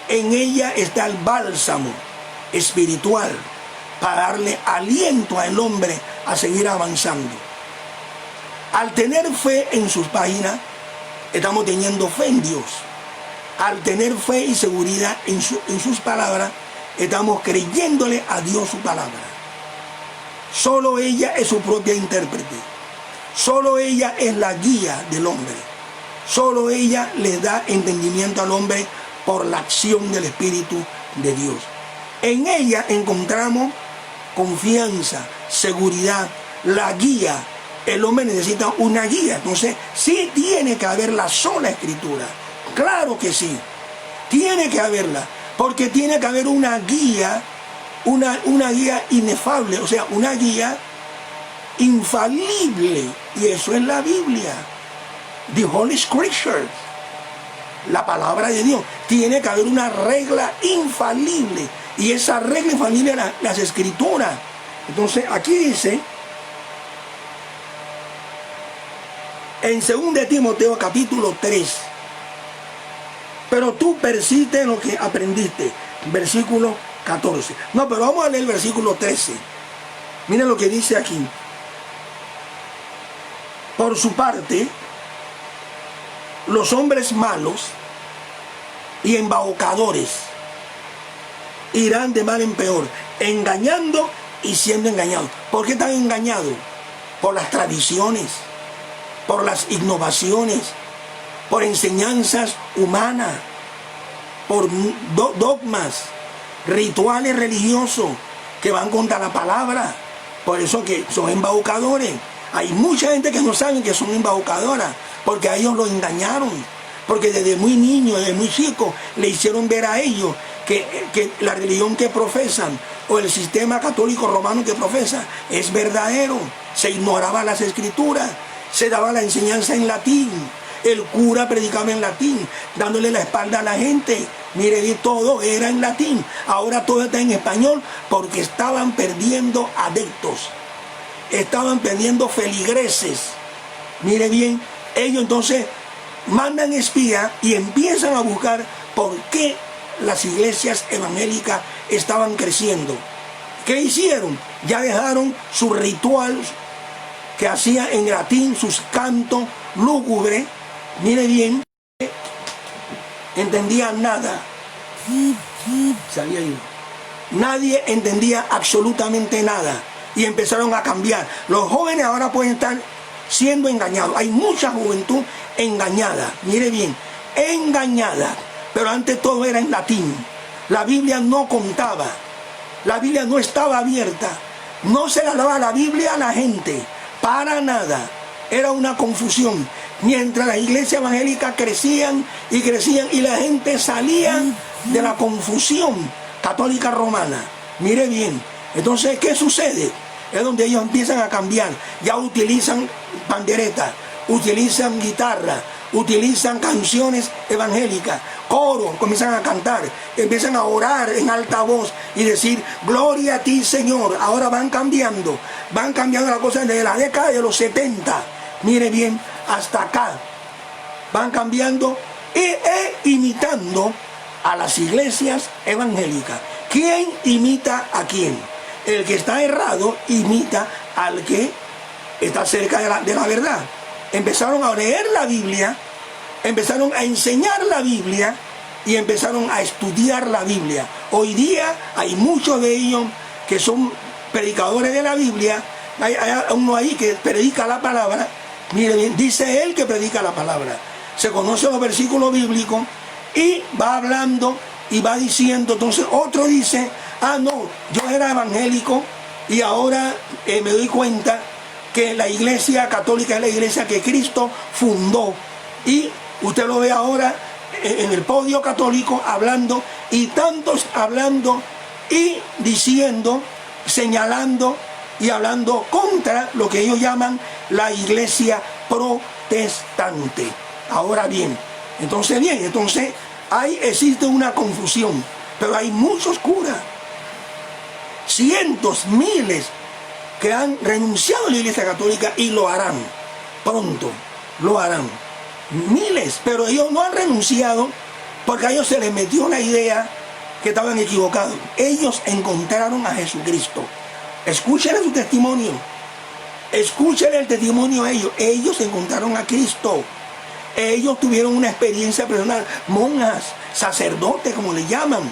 En ella está el bálsamo espiritual para darle aliento al hombre a seguir avanzando. Al tener fe en sus páginas, estamos teniendo fe en Dios. Al tener fe y seguridad en sus palabras, estamos creyéndole a Dios su palabra. Solo ella es su propia intérprete. Solo ella es la guía del hombre. Solo ella le da entendimiento al hombre por la acción del Espíritu de Dios. En ella encontramos confianza, seguridad, la guía. El hombre necesita una guía. Entonces, sí tiene que haber la sola Escritura. Claro que sí. Tiene que haberla. Porque tiene que haber una guía, una guía inefable, o sea, una guía infalible. Y eso es la Biblia. The Holy Scripture. La palabra de Dios. Tiene que haber una regla infalible. Y esa regla infalible es las Escrituras. Entonces, aquí dice, en 2 Timoteo capítulo 3, pero tú persiste en lo que aprendiste. Versículo 14. No, pero vamos a leer el versículo 13. Miren lo que dice aquí. Por su parte, los hombres malos y embaucadores irán de mal en peor, engañando y siendo engañados. ¿Por qué están engañados? Por las tradiciones, por las innovaciones, por enseñanzas humanas, por dogmas, rituales religiosos que van contra la palabra. Por eso que son embaucadores. Hay mucha gente que no sabe que son embaucadoras, porque a ellos los engañaron, porque desde muy niños, desde muy chicos, le hicieron ver a ellos que la religión que profesan o el sistema católico romano que profesa es verdadero. Se ignoraba las Escrituras, se daba la enseñanza en latín, el cura predicaba en latín, dándole la espalda a la gente. Mire, todo era en latín, ahora todo está en español, porque estaban perdiendo adeptos, estaban perdiendo feligreses. Mire bien, ellos entonces mandan espías y empiezan a buscar por qué las iglesias evangélicas estaban creciendo. ¿Qué hicieron? Ya dejaron su ritual que hacían en latín, sus cantos lúgubres. Mire bien, entendían nada. Se había ido. Nadie entendía absolutamente nada. Y empezaron a cambiar. Los jóvenes ahora pueden estar siendo engañados. Hay mucha juventud engañada. Mire bien, engañada. Pero antes todo era en latín. La Biblia no contaba. La Biblia no estaba abierta. No se le daba la Biblia a la gente. Para nada. Era una confusión. Mientras las iglesias evangélicas crecían y crecían y la gente salía de la confusión católica romana. Mire bien. Entonces, ¿qué sucede? Es donde ellos empiezan a cambiar. Ya utilizan panderetas, utilizan guitarra, utilizan canciones evangélicas, coros, comienzan a cantar, empiezan a orar en alta voz y decir, gloria a ti, Señor. Ahora van cambiando las cosas desde la década de los 70, mire bien, hasta acá. Van cambiando e imitando a las iglesias evangélicas. ¿Quién imita a quién? El que está errado imita al que está cerca de la verdad. Empezaron a leer la Biblia, empezaron a enseñar la Biblia y empezaron a estudiar la Biblia. Hoy día hay muchos de ellos que son predicadores de la Biblia. Hay uno ahí que predica la palabra. Mire bien, dice él que predica la palabra. Se conoce los versículos bíblicos y va hablando y va diciendo. Entonces otro dice, ah no, yo era evangélico y ahora me doy cuenta que la iglesia católica es la iglesia que Cristo fundó. Y usted lo ve ahora en el podio católico hablando, y tantos hablando y diciendo, señalando y hablando contra lo que ellos llaman la iglesia protestante. Ahora bien, Entonces, bien, entonces ahí existe una confusión, pero hay muchos curas, cientos, miles, que han renunciado a la Iglesia Católica y lo harán, pronto, lo harán. Miles, pero ellos no han renunciado porque a ellos se les metió la idea que estaban equivocados. Ellos encontraron a Jesucristo. Escúchenle su testimonio. Escúchenle el testimonio a ellos. Ellos encontraron a Cristo. Ellos tuvieron una experiencia personal. Monjas, sacerdotes, como le llaman.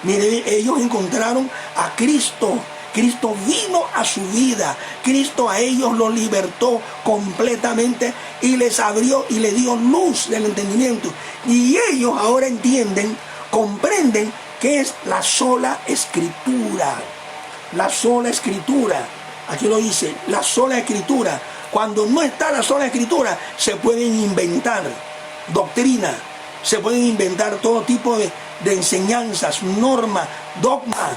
Miren, ellos encontraron a Cristo. Cristo vino a su vida. Cristo a ellos los libertó completamente y les abrió y les dio luz del entendimiento. Y ellos ahora entienden, comprenden que es la sola escritura. La sola escritura. Aquí lo dice, la sola escritura. Cuando no está la sola escritura, se pueden inventar doctrina, se pueden inventar todo tipo de enseñanzas, normas, dogmas,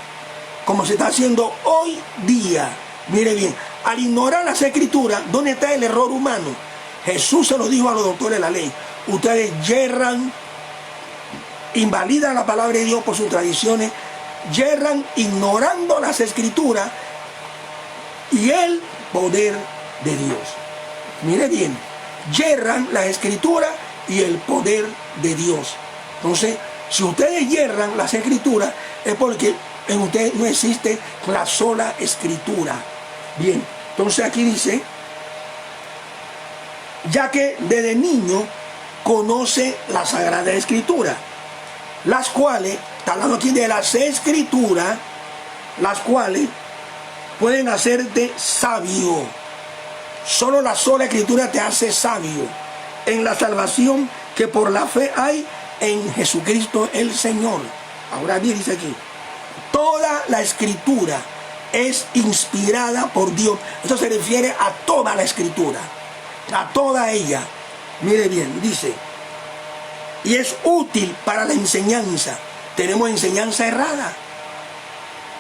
como se está haciendo hoy día. Mire bien, al ignorar las escrituras, ¿dónde está el error humano? Jesús se lo dijo a los doctores de la ley. Ustedes yerran, invalidan la palabra de Dios por sus tradiciones, yerran ignorando las escrituras y el poder de Dios. Mire bien, yerran la escritura y el poder de Dios. Entonces, si ustedes yerran las escrituras, es porque en ustedes no existe la sola escritura. Bien, entonces aquí dice, ya que desde niño conoce la Sagrada Escritura, las cuales, está hablando aquí de las escrituras, las cuales pueden hacerte sabio. Solo la sola escritura te hace sabio en la salvación que por la fe hay en Jesucristo el Señor. Ahora bien, dice aquí, toda la escritura es inspirada por Dios. Esto se refiere a toda la escritura, a toda ella. Mire bien, dice, y es útil para la enseñanza. Tenemos enseñanza errada,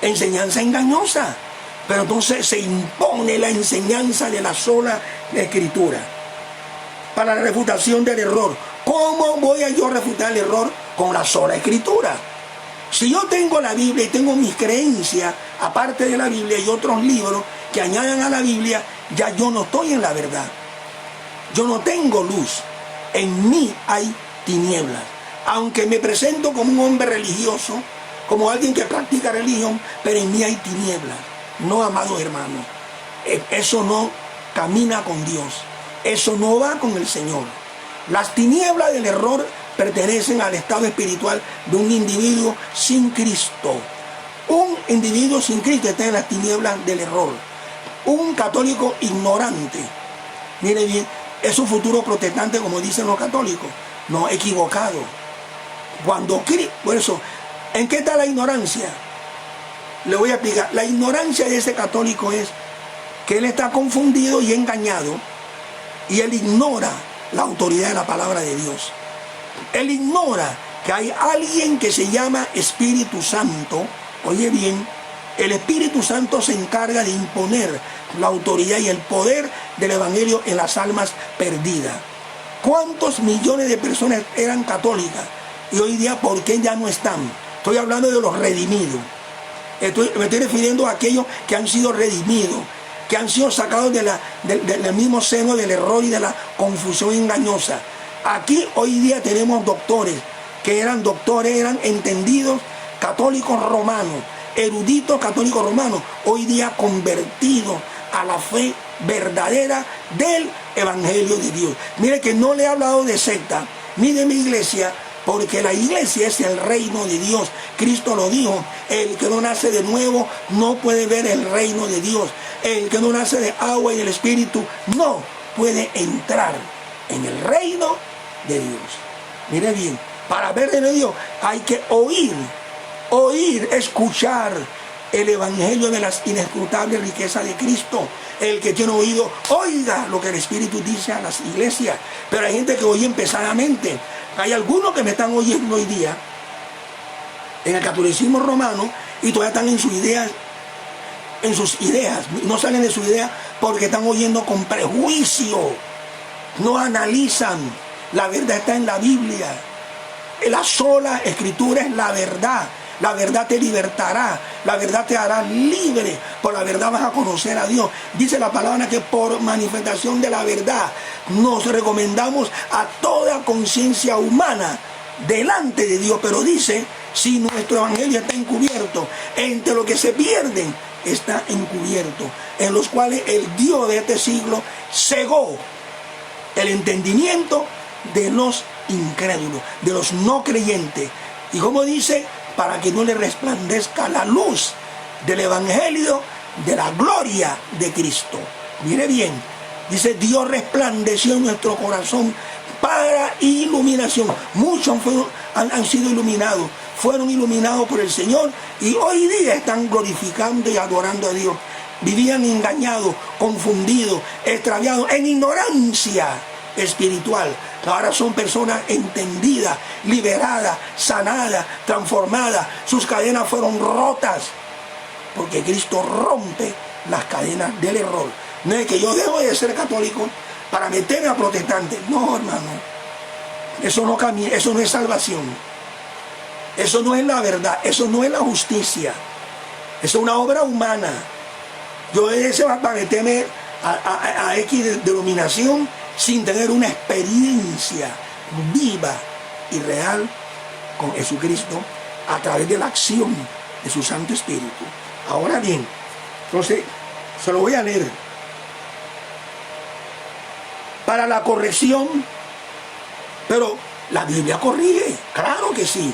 enseñanza engañosa, pero entonces se impone la enseñanza de la sola escritura. Para la refutación del error. ¿Cómo voy a yo refutar el error? Con la sola escritura. Si yo tengo la Biblia y tengo mis creencias, aparte de la Biblia y otros libros que añadan a la Biblia, ya yo no estoy en la verdad. Yo no tengo luz. En mí hay tinieblas. Aunque me presento como un hombre religioso, como alguien que practica religión, pero en mí hay tinieblas. No, amados hermanos, eso no camina con Dios. Eso no va con el Señor. Las tinieblas del error pertenecen al estado espiritual de un individuo sin Cristo. Un individuo sin Cristo está en las tinieblas del error. Un católico ignorante, mire bien, es un futuro protestante, como dicen los católicos. No, equivocado. Por eso, ¿en qué está la ignorancia? Le voy a explicar. La ignorancia de ese católico es que él está confundido y engañado, y él ignora la autoridad de la palabra de Dios. Él ignora que hay alguien que se llama Espíritu Santo. Oye bien, el Espíritu Santo se encarga de imponer la autoridad y el poder del Evangelio en las almas perdidas. ¿Cuántos millones de personas eran católicas? Y hoy día, ¿por qué ya no están? Estoy hablando de los redimidos. Me estoy refiriendo a aquellos que han sido redimidos, que han sido sacados del mismo seno del error y de la confusión engañosa. Aquí hoy día tenemos doctores, eran entendidos católicos romanos, eruditos católicos romanos, hoy día convertidos a la fe verdadera del Evangelio de Dios. Mire que no le he hablado de secta ni de mi iglesia, porque la iglesia es el reino de Dios. Cristo lo dijo, el que no nace de nuevo no puede ver el reino de Dios. El que no nace de agua y del Espíritu no puede entrar en el reino de Dios. Mire bien, para ver el reino de Dios hay que oír, escuchar el Evangelio de las inescrutables riquezas de Cristo. El que tiene oído, oiga lo que el Espíritu dice a las iglesias. Pero hay gente que oye pesadamente. Hay algunos que me están oyendo hoy día en el catolicismo romano y todavía están en sus ideas, no salen de sus ideas porque están oyendo con prejuicio, no analizan. La verdad está en la Biblia. La sola escritura es la verdad. La verdad te libertará, la verdad te hará libre, por la verdad vas a conocer a Dios. Dice la palabra que por manifestación de la verdad nos recomendamos a toda conciencia humana delante de Dios. Pero dice, si nuestro evangelio está encubierto, entre los que se pierden está encubierto, en los cuales el Dios de este siglo cegó el entendimiento de los incrédulos, de los no creyentes. Y como dice, para que no le resplandezca la luz del evangelio de la gloria de Cristo. Mire bien, dice, Dios resplandeció en nuestro corazón para iluminación. Muchos han sido iluminados, fueron iluminados por el Señor y hoy día están glorificando y adorando a Dios. Vivían engañados, confundidos, extraviados, en ignorancia espiritual. Ahora son personas entendidas, liberadas, sanadas, transformadas. Sus cadenas fueron rotas, porque Cristo rompe las cadenas del error. No es que yo dejo de ser católico para meterme a protestante. No, hermano, eso no cambia, eso no es salvación, eso no es la verdad, eso no es la justicia, eso es una obra humana. Yo deseo para meterme a X denominación sin tener una experiencia viva y real con Jesucristo a través de la acción de su Santo Espíritu. Ahora bien, entonces se lo voy a leer. Para la corrección, pero la Biblia corrige, claro que sí.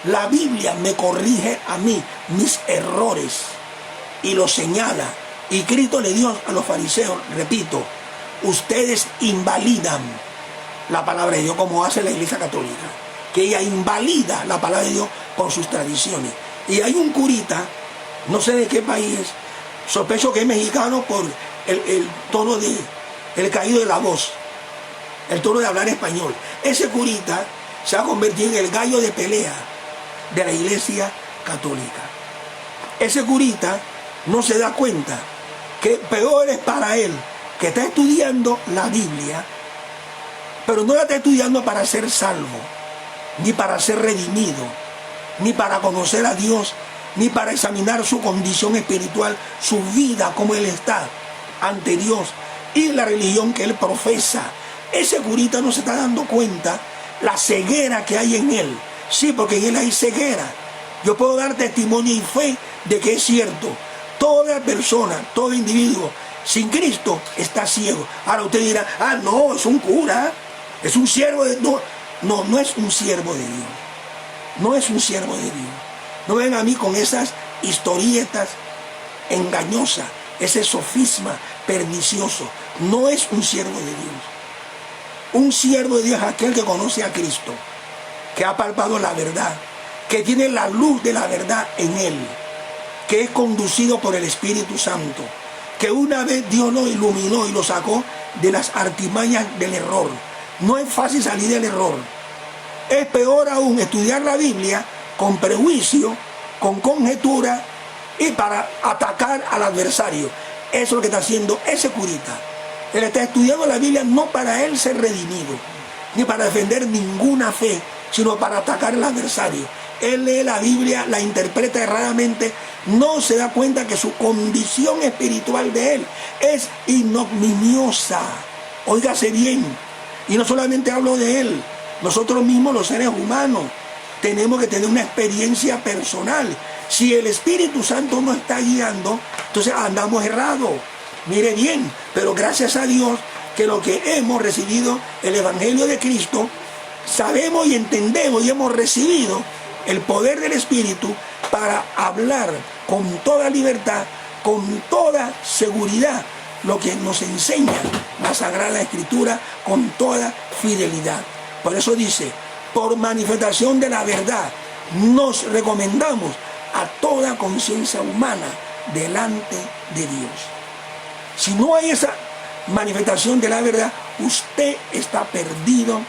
La Biblia me corrige a mí mis errores y los señala. Y Cristo le dio a los fariseos, repito, ustedes invalidan la palabra de Dios como hace la Iglesia Católica, que ella invalida la palabra de Dios con sus tradiciones. Y hay un curita, no sé de qué país, sospecho que es mexicano por el tono de, el caído de la voz, el tono de hablar español. Ese curita se ha convertido en el gallo de pelea de la Iglesia Católica. Ese curita no se da cuenta que peor es para él que está estudiando la Biblia, pero no la está estudiando para ser salvo, ni para ser redimido, ni para conocer a Dios, ni para examinar su condición espiritual, su vida, como él está ante Dios y la religión que él profesa. Ese curita no se está dando cuenta la ceguera que hay en él. Sí, porque en él hay ceguera. Yo puedo dar testimonio y fe de que es cierto. Toda persona, todo individuo sin Cristo está ciego. Ahora usted dirá, ah, no, es un cura, es un siervo de... No es un siervo de Dios. No es un siervo de Dios. No ven a mí con esas historietas engañosas, ese sofisma pernicioso. No es un siervo de Dios. Un siervo de Dios es aquel que conoce a Cristo, que ha palpado la verdad, que tiene la luz de la verdad en él, que es conducido por el Espíritu Santo, que una vez Dios lo iluminó y lo sacó de las artimañas del error. No es fácil salir del error. Es peor aún estudiar la Biblia con prejuicio, con conjetura y para atacar al adversario. Eso es lo que está haciendo ese curita. Él está estudiando la Biblia no para él ser redimido, ni para defender ninguna fe, sino para atacar al adversario. Él lee la Biblia, la interpreta erradamente, no se da cuenta que su condición espiritual de él es ignominiosa. Óigase bien, y no solamente hablo de él, nosotros mismos los seres humanos tenemos que tener una experiencia personal. Si el Espíritu Santo no está guiando, entonces andamos errados. Mire bien, pero gracias a Dios que lo que hemos recibido, el Evangelio de Cristo, sabemos y entendemos y hemos recibido el poder del Espíritu para hablar con toda libertad, con toda seguridad, lo que nos enseña la Sagrada Escritura con toda fidelidad. Por eso dice, por manifestación de la verdad, nos recomendamos a toda conciencia humana delante de Dios. Si no hay esa manifestación de la verdad, usted está perdido,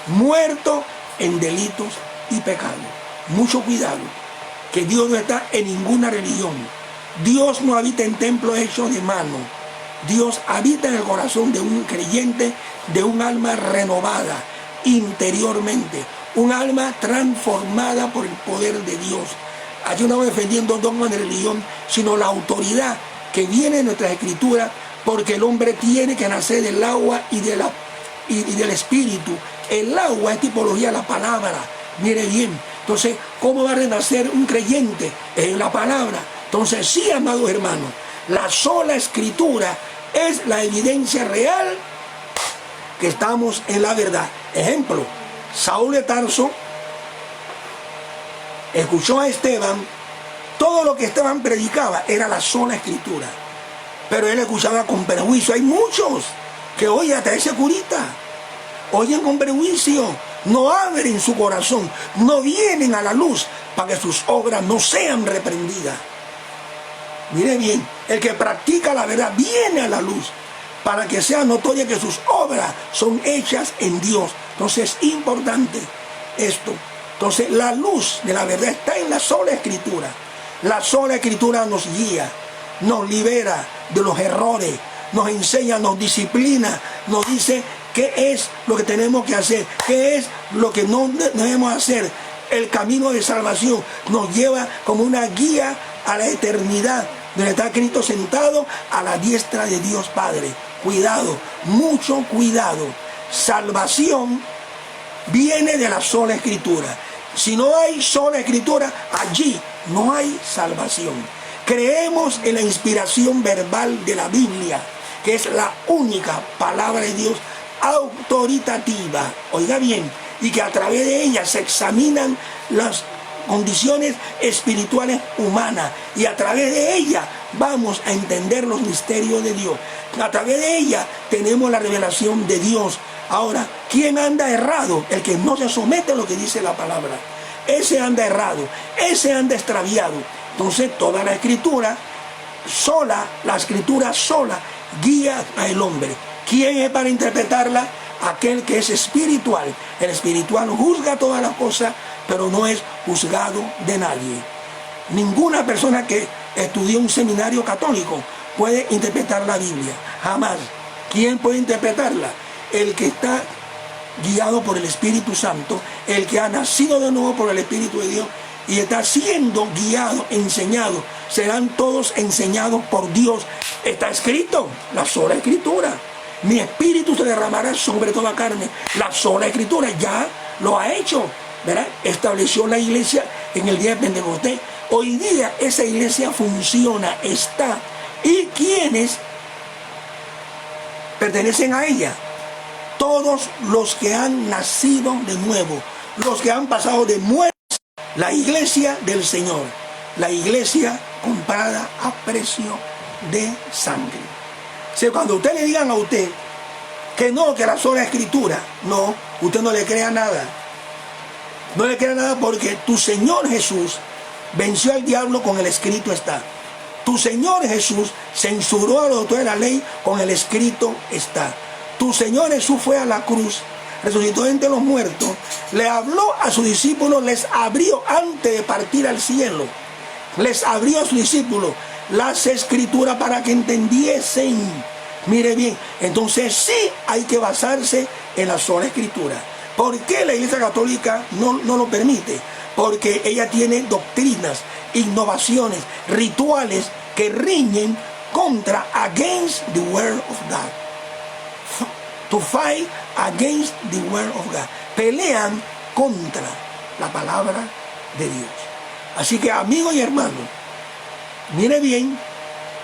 muerto en delitos y pecados. Mucho cuidado, que Dios no está en ninguna religión. Dios no habita en templos hechos de mano. Dios habita en el corazón de un creyente, de un alma renovada, interiormente. Un alma transformada por el poder de Dios. Allí no estamos defendiendo dogmas de religión, sino la autoridad que viene de nuestras escrituras, porque el hombre tiene que nacer del agua y del espíritu. El agua es tipología de la palabra. Mire bien. Entonces, ¿cómo va a renacer un creyente? En la palabra. Entonces, sí, amados hermanos, la sola escritura es la evidencia real que estamos en la verdad. Ejemplo, Saúl de Tarso escuchó a Esteban. Todo lo que Esteban predicaba era la sola escritura, pero él escuchaba con prejuicio. Hay muchos que oyen hasta ese curita, oyen con prejuicio, no abren su corazón, no vienen a la luz para que sus obras no sean reprendidas. Mire bien, el que practica la verdad viene a la luz para que sea notoria que sus obras son hechas en Dios. Entonces es importante esto. Entonces la luz de la verdad está en la sola escritura. La sola escritura nos guía, nos libera de los errores, nos enseña, nos disciplina, nos dice qué es lo que tenemos que hacer, qué es lo que no debemos hacer. El camino de salvación nos lleva como una guía a la eternidad, donde está Cristo sentado a la diestra de Dios Padre. Cuidado, mucho cuidado. Salvación viene de la sola escritura. Si no hay sola escritura, allí no hay salvación. Creemos en la inspiración verbal de la Biblia, que es la única palabra de Dios autoritativa. Oiga bien, y que a través de ella se examinan las condiciones espirituales humanas, y a través de ella vamos a entender los misterios de Dios. A través de ella tenemos la revelación de Dios. Ahora, ¿quién anda errado? El que no se somete a lo que dice la palabra. Ese anda errado, ese anda extraviado. Entonces toda la escritura sola, la escritura sola guía al hombre. ¿Quién es para interpretarla? Aquel que es espiritual. El espiritual juzga todas las cosas, pero no es juzgado de nadie. Ninguna persona que estudió un seminario católico puede interpretar la Biblia, jamás. ¿Quién puede interpretarla? El que está guiado por el Espíritu Santo, el que ha nacido de nuevo por el Espíritu de Dios y está siendo guiado, enseñado. Serán todos enseñados por Dios. Está escrito, la sola escritura. Mi espíritu se derramará sobre toda carne. La sola escritura ya lo ha hecho, ¿verdad? Estableció la iglesia en el día de Pentecostés. Hoy día esa iglesia funciona, está. ¿Y quiénes pertenecen a ella? Todos los que han nacido de nuevo, los que han pasado de muerte. La iglesia del Señor, la iglesia comprada a precio de sangre. O sea, cuando usted le digan a usted que no, que la sola escritura, no, usted no le crea nada. No le crea nada, porque tu Señor Jesús venció al diablo con el escrito está. Tu Señor Jesús censuró a los autores de la ley con el escrito está. Tu Señor Jesús fue a la cruz, resucitó entre los muertos, le habló a sus discípulos, les abrió antes de partir al cielo, les abrió a sus discípulos las escrituras para que entendiesen. Mire bien, entonces sí hay que basarse en la sola escritura. ¿Por qué la Iglesia Católica no lo permite? Porque ella tiene doctrinas, innovaciones, rituales que riñen contra, against the word of God. To fight against the word of God. Pelean contra la palabra de Dios. Así que, amigos y hermanos, mire bien,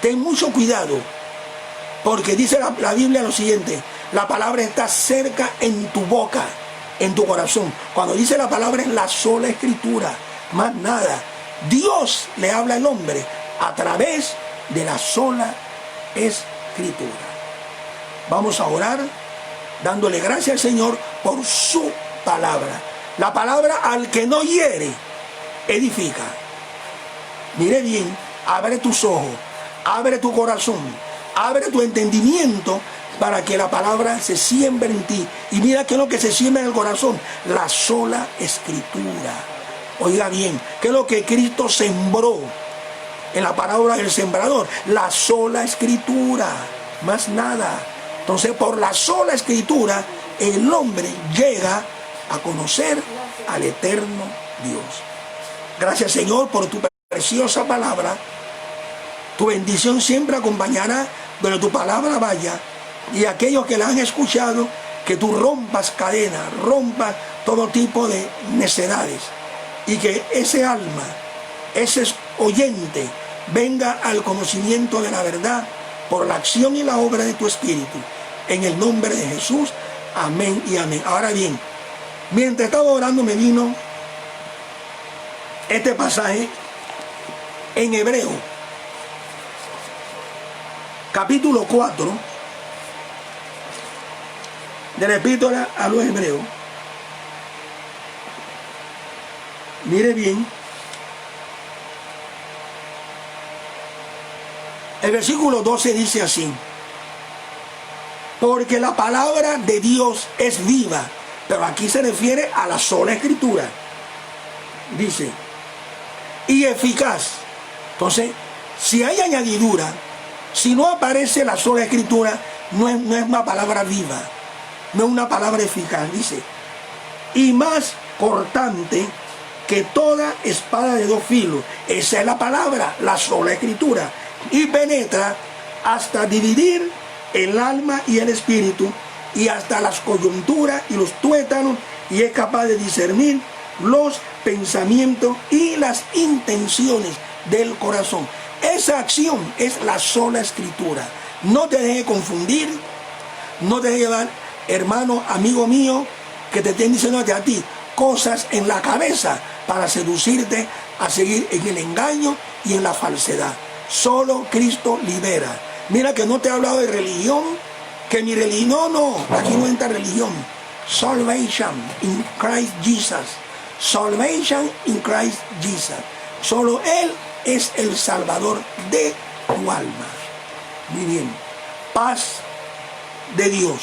ten mucho cuidado, porque dice la Biblia lo siguiente: la palabra está cerca en tu boca, en tu corazón. Cuando dice la palabra es la sola escritura, más nada. Dios le habla al hombre a través de la sola escritura. Vamos a orar dándole gracias al Señor por su palabra. La palabra al que no hiere, edifica. Mire bien, abre tus ojos, abre tu corazón, abre tu entendimiento para que la palabra se siembre en ti. Y mira qué es lo que se siembra en el corazón: la sola escritura. Oiga bien, qué es lo que Cristo sembró en la parábola del sembrador: la sola escritura, más nada. Entonces, por la sola escritura, el hombre llega a conocer al eterno Dios. Gracias, Señor, por tu preciosa palabra. Tu bendición siempre acompañará donde tu palabra vaya. Y aquellos que la han escuchado, que tú rompas cadenas, rompas todo tipo de necedades. Y que ese alma, ese oyente, venga al conocimiento de la verdad por la acción y la obra de tu Espíritu. En el nombre de Jesús, amén y amén. Ahora bien, mientras estaba orando me vino este pasaje en Hebreo, capítulo 4, de la epístola a los Hebreos. Mire bien, el versículo 12 dice así: porque la palabra de Dios es viva. Pero aquí se refiere a la sola escritura. Dice, y eficaz. Entonces, si hay añadidura, si no aparece la sola escritura, no es una palabra viva, no es una palabra eficaz. Dice, y más cortante que toda espada de dos filos. Esa es la palabra, la sola escritura. Y penetra hasta dividir el alma y el espíritu, y hasta las coyunturas y los tuétanos, y es capaz de discernir los pensamientos y las intenciones del corazón. Esa acción es la sola escritura. No te dejes confundir, no te dejes llevar, hermano, amigo mío, que te estén diciendo a ti cosas en la cabeza para seducirte a seguir en el engaño y en la falsedad. Solo Cristo libera. Mira que no te he hablado de religión, que mi religión, no, aquí no entra religión. Salvation in Christ Jesus. Salvation in Christ Jesus. Solo Él es el Salvador de tu alma. Muy bien. Paz de Dios